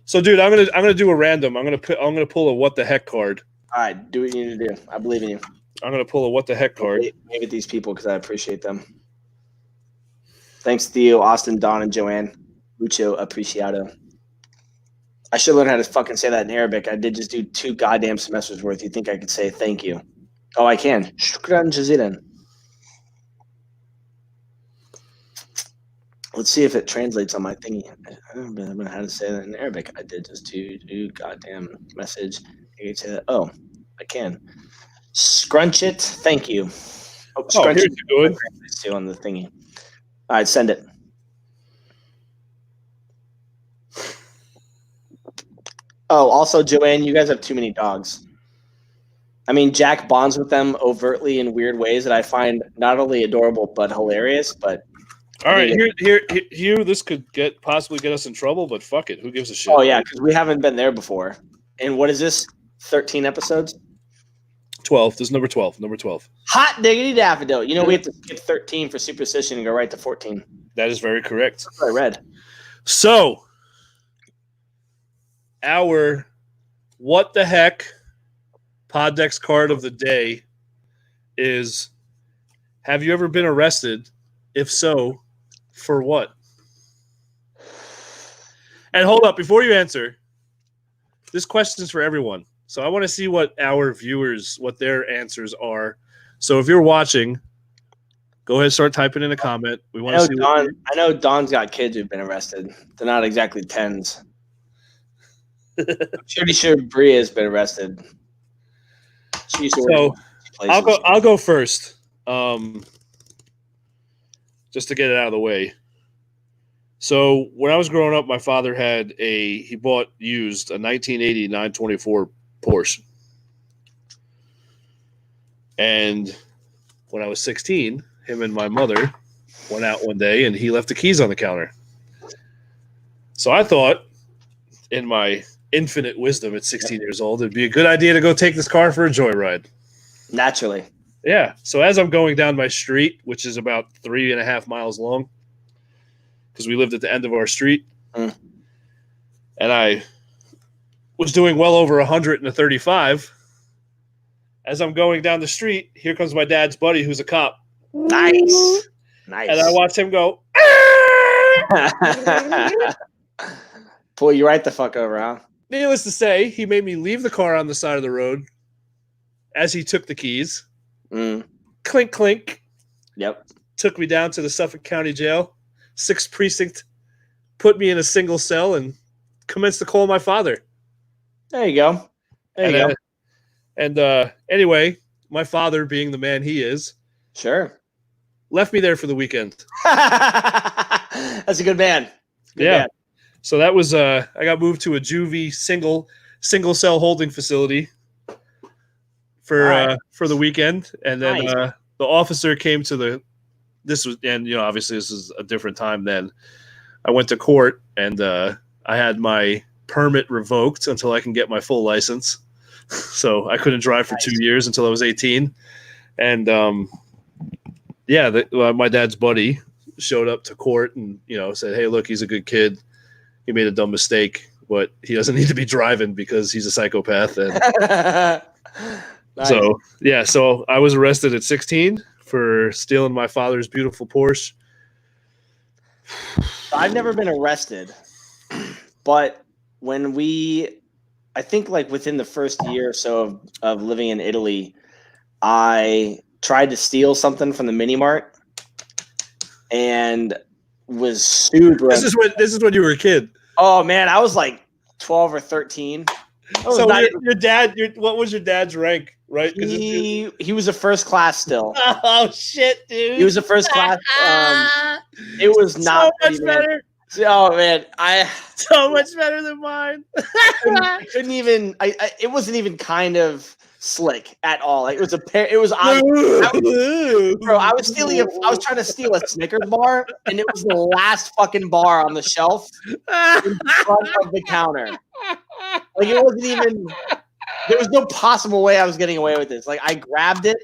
So, dude, I'm gonna do a random. I'm gonna pull a what the heck card. All right, do what you need to do. I believe in you. I'm going to pull a what the heck card. Maybe these people because I appreciate them. Thanks, Theo, Austin, Don, and Joanne. Mucho apreciado. I should learn how to fucking say that in Arabic. I did just do 2 goddamn semesters worth. You think I could say thank you? Oh, I can. Shukran jazilan. Let's see if it translates on my thingy. I don't remember how to say that in Arabic. I did just do goddamn message. I can say that. Oh, I can. Scrunch it. Thank you. Scrunch it. Good. On the thingy. All right, send it. Oh, also, Joanne, you guys have too many dogs. I mean, Jack bonds with them overtly in weird ways that I find not only adorable but hilarious. But all right, here, Hugh. This could possibly get us in trouble, but fuck it. Who gives a shit? Oh yeah, because we haven't been there before. And what is this? 13 episodes. 12. This is number 12. Number 12. Hot diggity daffodil. We have to skip 13 for superstition and go right to 14. That is very correct. That's what I read. So, our what the heck Poddex card of the day is: have you ever been arrested? If so, for what? And hold up, before you answer, this question is for everyone. So I want to see what our viewers, what their answers are. So if you're watching, go ahead and start typing in a comment. We want to see. I know Don's got kids who've been arrested. They're not exactly 10s. I'm pretty sure Bria's been arrested. So I'll go first. Just to get it out of the way. So when I was growing up, my father he bought used a 1980 924 Porsche. And when I was 16, him and my mother went out one day and he left the keys on the counter. So I thought, in my infinite wisdom at 16 years old, it'd be a good idea to go take this car for a joyride. Naturally. Yeah. So as I'm going down my street, which is about 3.5 miles long, because we lived at the end of our street, and I was doing well over 135. As I'm going down the street, here comes my dad's buddy, who's a cop. Nice. And I watch him go. Pull you right the fuck over, huh? Needless to say, he made me leave the car on the side of the road as he took the keys. Clink, clink. Yep. Took me down to the Suffolk County Jail. 6th precinct put me in a single cell and commenced to call my father. There you go. Anyway, my father, being the man he is, Sure. left me there for the weekend. That's a good man. Good man. So that was I got moved to a juvie single cell holding facility for the weekend, and then Nice. the officer came to obviously this is a different time then. I went to court and I had my permit revoked until I can get my full license. So I couldn't drive for 2 years until I was 18. And my dad's buddy showed up to court and said, "Hey, look, he's a good kid. He made a dumb mistake, but he doesn't need to be driving because he's a psychopath." And Nice. so I was arrested at 16 for stealing my father's beautiful Porsche. I've never been arrested, but I think like within the first year or so of living in Italy, I tried to steal something from the mini mart and was sued. This is when you were a kid. Oh man, I was like 12 or 13. So your dad, what was your dad's rank, right? He was a first class still. Oh shit, dude! He was a first class. It was not so much better. Oh man, so much better than mine. I couldn't even. It wasn't even kind of slick at all. Like, it was bro. I was trying to steal a Snickers bar, and it was the last fucking bar on the shelf in front of the counter. Like, it wasn't even. There was no possible way I was getting away with this. Like, I grabbed it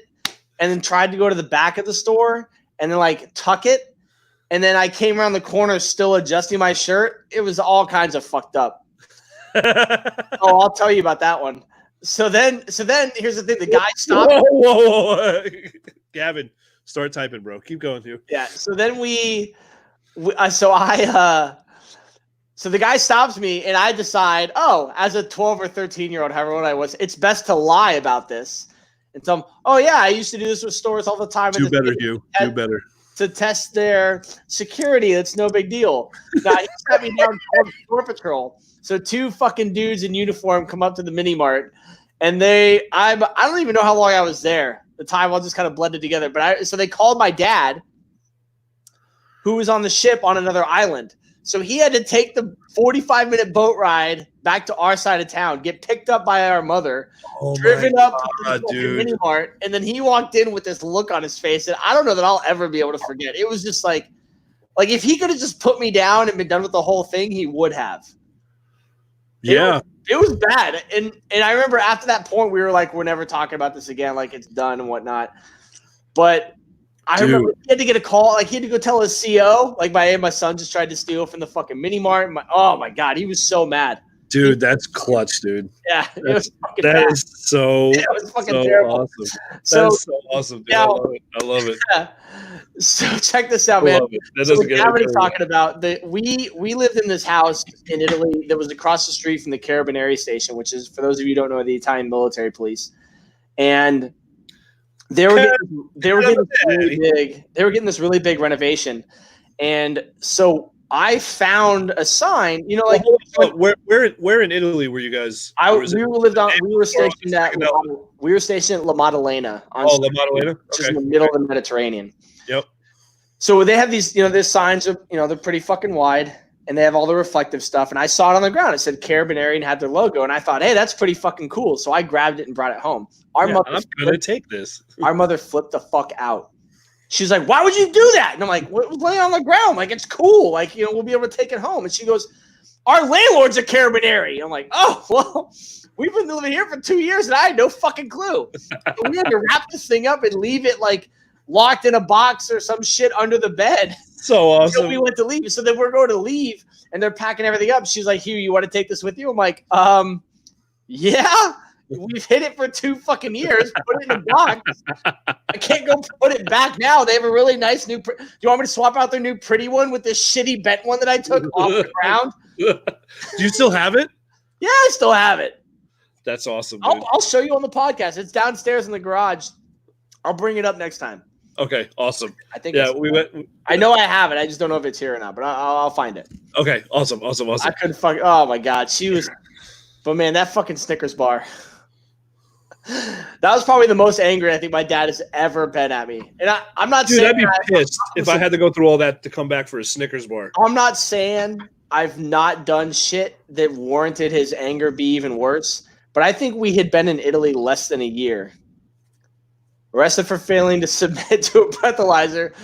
and then tried to go to the back of the store and then like tuck it. And then I came around the corner still adjusting my shirt. It was all kinds of fucked up. Oh, I'll tell you about that one. So then here's the thing. The guy stopped. Whoa. Gavin, start typing, bro. Keep going, Hugh. Yeah. So then so the guy stops me and I decide, as a 12 or 13-year-old, however old I was, it's best to lie about this. And tell him, oh yeah, I used to do this with stores all the time. Do better, Hugh. Do better. To test their security. That's no big deal. Now, he sat me down for Store Patrol. So 2 fucking dudes in uniform come up to the mini mart, and I don't even know how long I was there. The time all just kind of blended together. So they called my dad, who was on the ship on another island. So he had to take the 45-minute boat ride back to our side of town, get picked up by our mother, driven up to the mini mart, and then he walked in with this look on his face that I don't know that I'll ever be able to forget. It was just like if he could have just put me down and been done with the whole thing, he would have. Yeah. It was bad. And I remember after that point, we were like, we're never talking about this again. Like, it's done and whatnot. But I remember he had to get a call. Like, he had to go tell his CO, like, my son just tried to steal from the fucking mini mart. Oh my God, he was so mad. Dude, that's clutch, dude. Yeah, it was fucking that bad. Is so, it was fucking so terrible. Awesome. That's so awesome, dude. Now, I love it. Yeah. So check this out, man. That So doesn't get what talking about we lived in this house in Italy that was across the street from the Carabinieri station, which is, for those of you who don't know, the Italian military police. And they were getting this really big renovation. And so I found a sign, where in Italy were you guys? We were stationed at La Maddalena La Maddalena, which is in the middle of the Mediterranean. Yep. So they have these, there's signs of, they're pretty fucking wide, and they have all the reflective stuff. And I saw it on the ground. It said Carabinieri and had their logo. And I thought, hey, that's pretty fucking cool. So I grabbed it and brought it home. I'm going to take this. Our mother flipped the fuck out. She's like, why would you do that? And I'm like, what was laying on the ground? Like, it's cool. Like, we'll be able to take it home. And she goes, our landlord's a Carabinieri. I'm like, oh, well, we've been living here for 2 years and I had no fucking clue. So we had to wrap this thing up and leave it like locked in a box or some shit under the bed. So awesome. So we went to leave. So then we're going to leave and they're packing everything up. She's like, Hugh, you want to take this with you? I'm like, yeah. We've hid it for 2 fucking years. Put it in a box. I can't go put it back now. They have a really nice new. Do you want me to swap out their new pretty one with this shitty bent one that I took off the ground? Do you still have it? Yeah, I still have it. That's awesome. Dude. I'll show you on the podcast. It's downstairs in the garage. I'll bring it up next time. Okay, awesome. I think. Yeah, we went. I know I have it. I just don't know if it's here or not. But I'll find it. Okay, awesome. I couldn't fuck. Oh my god, she was. But man, that fucking Snickers bar. That was probably the most angry I think my dad has ever been at me. And I'm not Dude, saying I'd be pissed if I had to go through all that to come back for a Snickers bar. I'm not saying I've not done shit that warranted his anger be even worse. But I think we had been in Italy less than a year. Arrested for failing to submit to a breathalyzer.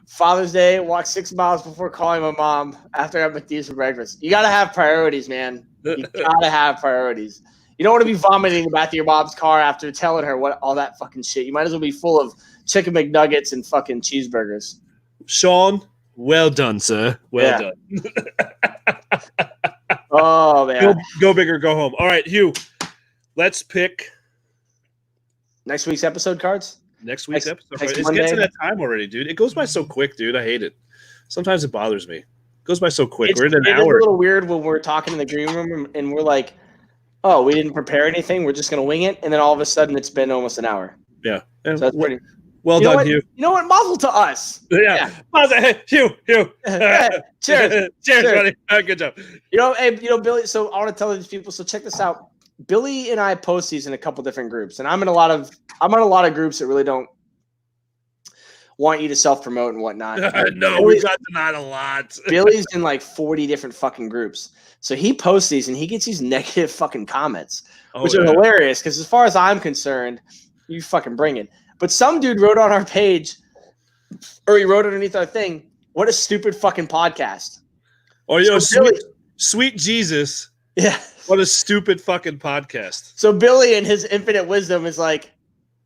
Father's Day, walked 6 miles before calling my mom after I had McDee's for breakfast. You got to have priorities, man. You got to have priorities. You don't want to be vomiting in the back of your mom's car after telling her what all that fucking shit. You might as well be full of chicken McNuggets and fucking cheeseburgers. Sean, well done, sir. Well done. Oh, man. Go big or go home. All right, Hugh, let's pick next week's episode cards. Next week's episode. Next It's getting to that time already, dude. It goes by so quick, dude. I hate it. Sometimes it bothers me. It goes by so quick. We're in an hour. It's a little weird when we're talking in the green room and we're like, oh, we didn't prepare anything. We're just going to wing it. And then all of a sudden it's been almost an hour. Yeah. So that's pretty. Well done, Hugh. You know what? Mazel to us. Yeah. Hey, Hugh. Cheers. Cheers, buddy. Good job. Billy. So I want to tell these people. So check this out. Billy and I post these in a couple different groups, and I'm in a lot of groups that really don't want you to self-promote and whatnot. No, we got denied a lot. Billy's in like 40 different fucking groups. So he posts these and he gets these negative fucking comments, which are hilarious because as far as I'm concerned, you fucking bring it. But some dude wrote on our page, or he wrote underneath our thing, what a stupid fucking podcast. Oh, sweet Jesus. Yeah. What a stupid fucking podcast. So Billy in his infinite wisdom is like,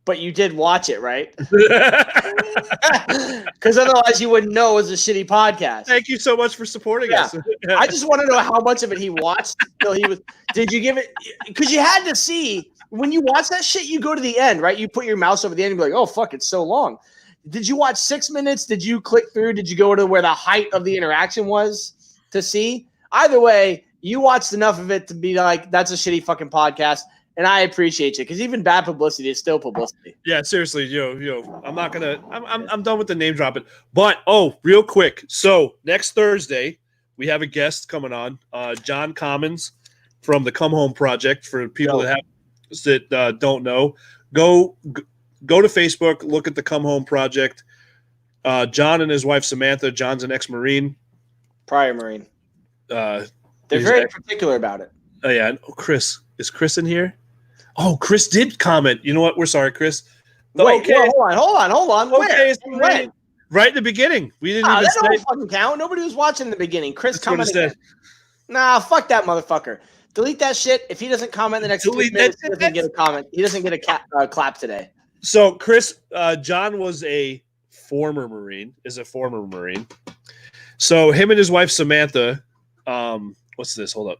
but you did watch it, right? Because otherwise you wouldn't know it was a shitty podcast. Thank you so much for supporting us. I just want to know how much of it he watched. Did you give it? Because you had to see when you watch that shit, you go to the end, right? You put your mouse over the end and be like, oh, fuck, it's so long. Did you watch 6 minutes? Did you click through? Did you go to where the height of the interaction was to see? Either way, you watched enough of it to be like, that's a shitty fucking podcast. And I appreciate you because even bad publicity is still publicity. Yeah, seriously, yo, I'm not gonna. I'm done with the name dropping. But real quick. So next Thursday we have a guest coming on, John Commons from the Come Home Project. For people that don't know, go to Facebook, look at the Come Home Project. John and his wife Samantha. John's an ex-Marine, prior Marine. They're very particular about it. Oh yeah, Chris is Chris in here? Oh, Chris did comment. You know what? We're sorry, Chris. Wait, hold on. Okay, when? Right in the beginning. We didn't even that say. Don't fucking count. Nobody was watching in the beginning. Chris commented. Nah, fuck that motherfucker. Delete that shit. If he doesn't comment the next 2 minutes, he doesn't get a comment. He doesn't get a clap today. So, Chris, John was a former Marine. So, him and his wife Samantha. What's this? Hold up.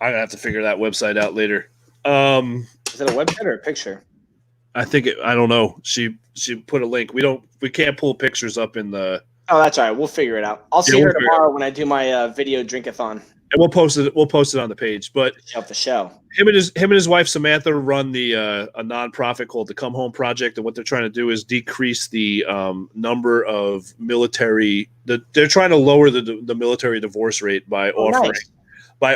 I'm gonna have to figure that website out later. Is it a website or a picture? I think I don't know. She put a link. We can't pull pictures up in the. Oh, that's all right. We'll figure it out. I'll see her tomorrow when I do my video drinkathon. And we'll post it on the page. But up the show. Him and his wife Samantha run a nonprofit called the Come Home Project, and what they're trying to do is decrease the number of military. They're trying to lower the military divorce rate by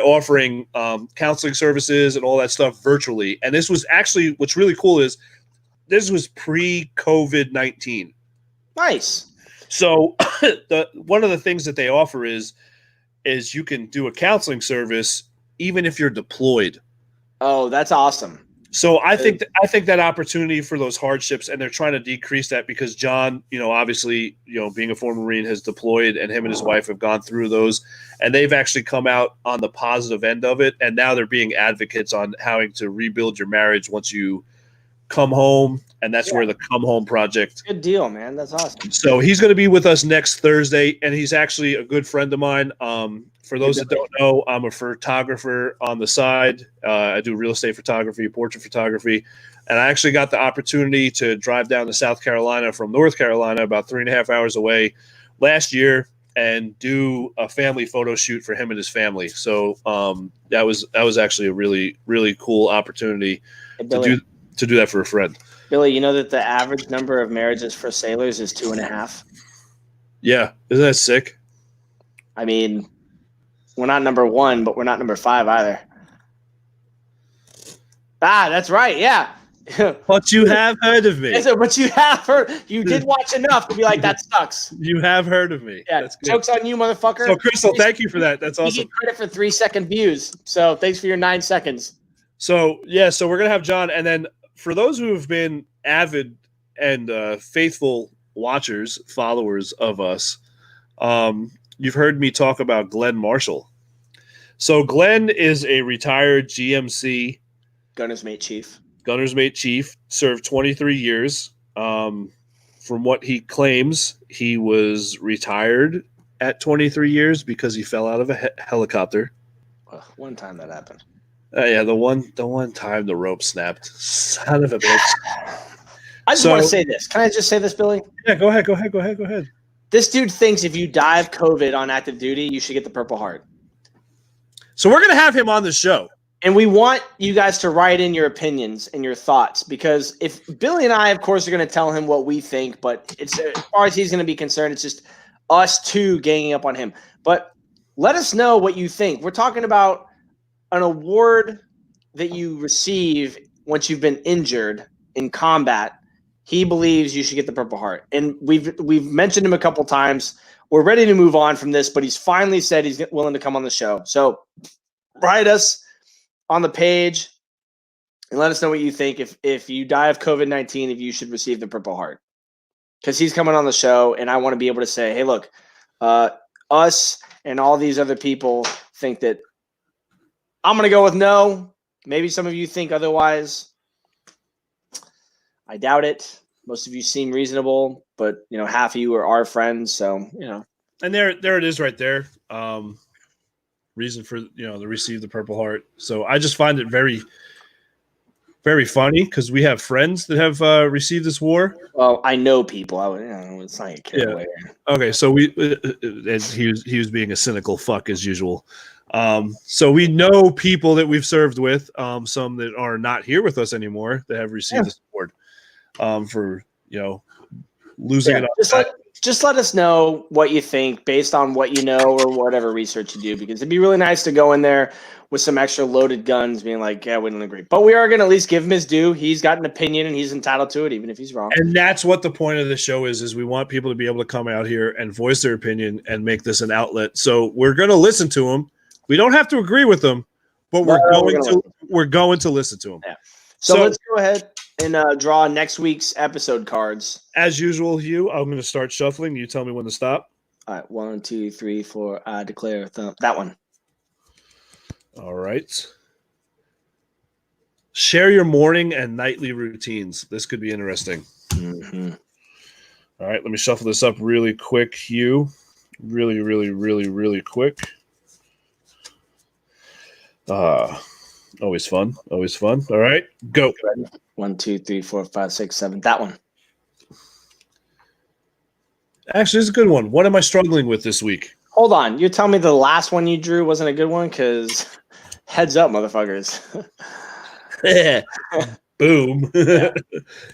offering counseling services and all that stuff virtually. And this was actually what's really cool is this was pre-COVID-19. Nice. So one of the things that they offer is you can do a counseling service even if you're deployed. Oh, that's awesome. So I think that opportunity for those hardships, and they're trying to decrease that because John, obviously, being a former Marine, has deployed, and him and his wife have gone through those, and they've actually come out on the positive end of it, and now they're being advocates on having to rebuild your marriage once you come home, and that's where the Come Home Project. Good deal, man. That's awesome. So he's going to be with us next Thursday, and he's actually a good friend of mine. For those that don't know, I'm a photographer on the side. I do real estate photography, portrait photography, and I actually got the opportunity to drive down to South Carolina from North Carolina, about 3.5 hours away, last year, and do a family photo shoot for him and his family. So that was actually a really, really cool opportunity to do that for a friend. Billy, you know that the average number of marriages for sailors is 2.5. Yeah, isn't that sick? I mean, we're not number 1, but we're not number 5 either. Ah, that's right. Yeah. But you have heard of me. But you have heard. You did watch enough to be like, that sucks. You have heard of me. Yeah, That's good. joke's on you, motherfucker. So, Crystal, thank you for that. That's You awesome. get credit for 3-second views. So thanks for your 9 seconds. So, yeah, so we're going to have John. And then for those who have been avid and faithful watchers, followers of us, you've heard me talk about Glenn Marshall. So Glenn is a retired GMC Gunner's Mate Chief. Gunner's Mate Chief, served 23 years. From what he claims, he was retired at 23 years because he fell out of a helicopter. One time that happened. Yeah, the one time the rope snapped. Son of a bitch. I just want to say this. Can I just say this, Billy? Yeah, go ahead. This dude thinks if you die of COVID on active duty, you should get the Purple Heart. So we're going to have him on the show. And we want you guys to write in your opinions and your thoughts, because if Billy and I, of course, are going to tell him what we think, but it's as far as he's going to be concerned, it's just us two ganging up on him. But let us know what you think. We're talking about an award that you receive once you've been injured in combat. He believes you should get the Purple Heart. And we've mentioned him a couple times. We're ready to move on from this, but he's finally said he's willing to come on the show. So write us on the page and let us know what you think. If you die of COVID-19, if you should receive the Purple Heart, because he's coming on the show, and I want to be able to say, hey, look, us and all these other people think that I'm going to go with no. Maybe some of you think otherwise. I doubt it. Most of you seem reasonable, but half of you are our friends, so And there it is right there. Reason for to receive the Purple Heart. So I just find it very, very funny because we have friends that have received this war. Well, I know people. It's not a kid away. Okay, so and he was being a cynical fuck as usual. So we know people that we've served with, some that are not here with us anymore that have received this award for losing it. Just let us know what you think based on what you know or whatever research you do, because it'd be really nice to go in there with some extra loaded guns being like, yeah, we don't agree. But we are going to at least give him his due. He's got an opinion and he's entitled to it, even if he's wrong. And that's what the point of the show is we want people to be able to come out here and voice their opinion and make this an outlet. So we're going to listen to them. We don't have to agree with them, but we're going to listen to them. Yeah. So let's go ahead and draw next week's episode cards. As usual, Hugh, I'm going to start shuffling. You tell me when to stop. All right, 1, 2, 3, 4. I declare that one. All right. Share your morning and nightly routines. This could be interesting. Mm-hmm. All right, let me shuffle this up really quick, Hugh. Really, really, really, really quick. Always fun. Always fun. All right, go. 1, 2, 3, 4, 5, 6, 7. That one. Actually, it's a good one. What am I struggling with this week? Hold on. You're telling me the last one you drew wasn't a good one? Because heads up, motherfuckers. Boom. Yeah.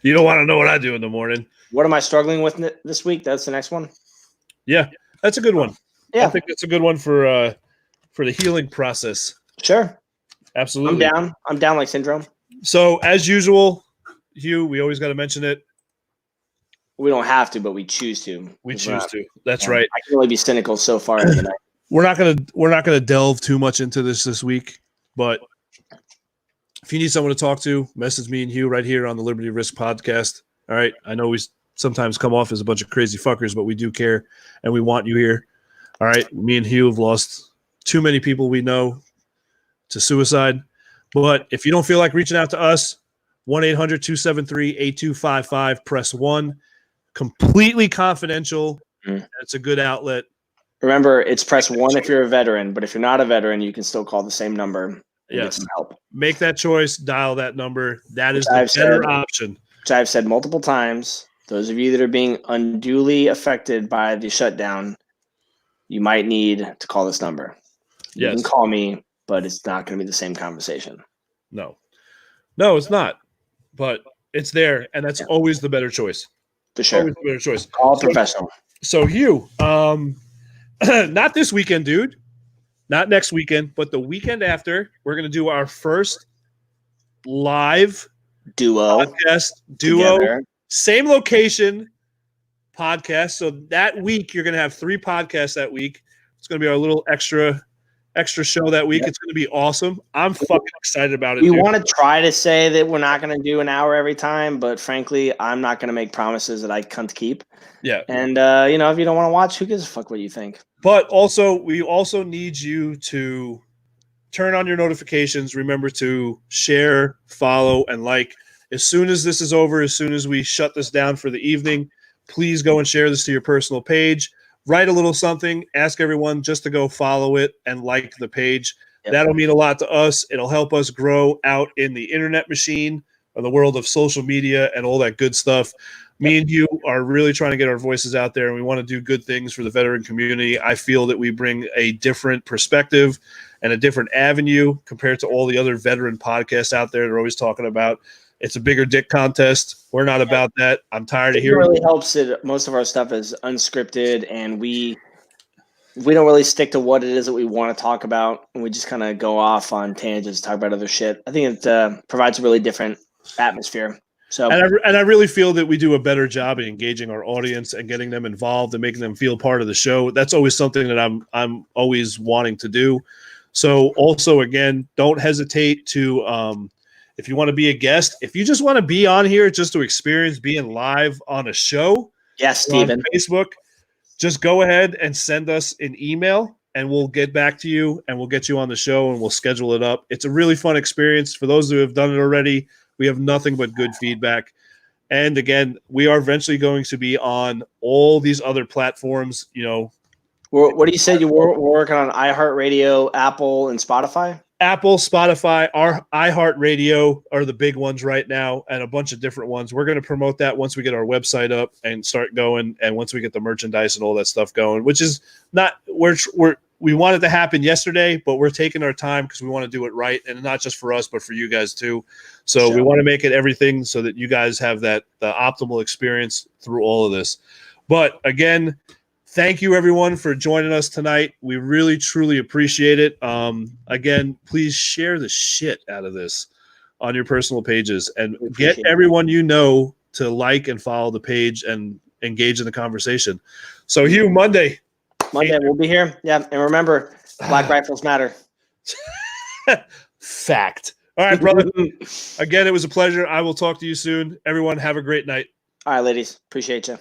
You don't want to know what I do in the morning. What am I struggling with this week? That's the next one? Yeah, that's a good one. Yeah. I think that's a good one for the healing process. Sure. Absolutely. I'm down like Syndrome. So, as usual, Hugh, we always got to mention it. We don't have to, but we choose to. We choose to. That's right. I can only be cynical so far into the night. We're not gonna delve too much into this week, but if you need someone to talk to, message me and Hugh right here on the Liberty Risk podcast. All right. I know we sometimes come off as a bunch of crazy fuckers, but we do care and we want you here. All right. Me and Hugh have lost too many people we know to suicide. But if you don't feel like reaching out to us, 1-800-273-8255, press 1. Completely confidential. It's a good outlet. Remember, it's press 1 if you're a veteran, but if you're not a veteran, you can still call the same number. Yes. Get some help. Make that choice. Dial that number. That is the better option. Which I've said multiple times. Those of you that are being unduly affected by the shutdown, you might need to call this number. You can call me, but it's not going to be the same conversation. No, it's not. But It's there, and that's always the better choice. For sure. Always the better choice. All professional. So Hugh, not this weekend, dude. Not next weekend, but the weekend after, we're going to do our first live Duo. podcast, Together. same location podcast. So that week, you're going to have 3 podcasts that week. It's going to be our little extra show that week. It's going to be awesome. I'm fucking excited about it. We want to try to say that we're not going to do an hour every time, but frankly, I'm not going to make promises that I can't keep. Yeah. And, if you don't want to watch, who gives a fuck what you think? But also, we also need you to turn on your notifications. Remember to share, follow, and like. As soon as this is over, as soon as we shut this down for the evening, please go and share this to your personal page. Write a little something. Ask everyone just to go follow it and like the page. Yep. That'll mean a lot to us. It'll help us grow out in the internet machine or the world of social media and all that good stuff. Me and you are really trying to get our voices out there, and we want to do good things for the veteran community. I feel that we bring a different perspective and a different avenue compared to all the other veteran podcasts out there. They're always talking about it's a bigger dick contest. We're not about that. I'm tired of hearing. It really helps that most of our stuff is unscripted, and we don't really stick to what it is that we want to talk about, and we just kind of go off on tangents, talk about other shit. I think it provides a really different atmosphere. So, and I really feel that we do a better job at engaging our audience and getting them involved and making them feel part of the show. That's always something that I'm always wanting to do. So also, again, don't hesitate to if you want to be a guest, if you just want to be on here just to experience being live on a show, yes, Steven. on Facebook, just go ahead and send us an email and we'll get back to you and we'll get you on the show and we'll schedule it up. It's a really fun experience. For those who have done it already, we have nothing but good feedback. And again, we are eventually going to be on all these other platforms. What do you say? We're working on iHeartRadio, Apple, and Spotify? Apple, Spotify, our iHeartRadio are the big ones right now, and a bunch of different ones. We're going to promote that once we get our website up and start going, and once we get the merchandise and all that stuff going, which is not we want it to happen yesterday, but we're taking our time because we want to do it right, and not just for us, but for you guys too. So we want to make it everything so that you guys have the optimal experience through all of this. But again, thank you everyone for joining us tonight. We really, truly appreciate it. Again, please share the shit out of this on your personal pages and get everyone you know to like and follow the page and engage in the conversation. So Hugh, Monday we'll be here. Yeah, and remember, Black Rifles matter. Fact. All right, brother. Again, it was a pleasure. I will talk to you soon. Everyone, have a great night. All right, ladies. Appreciate you.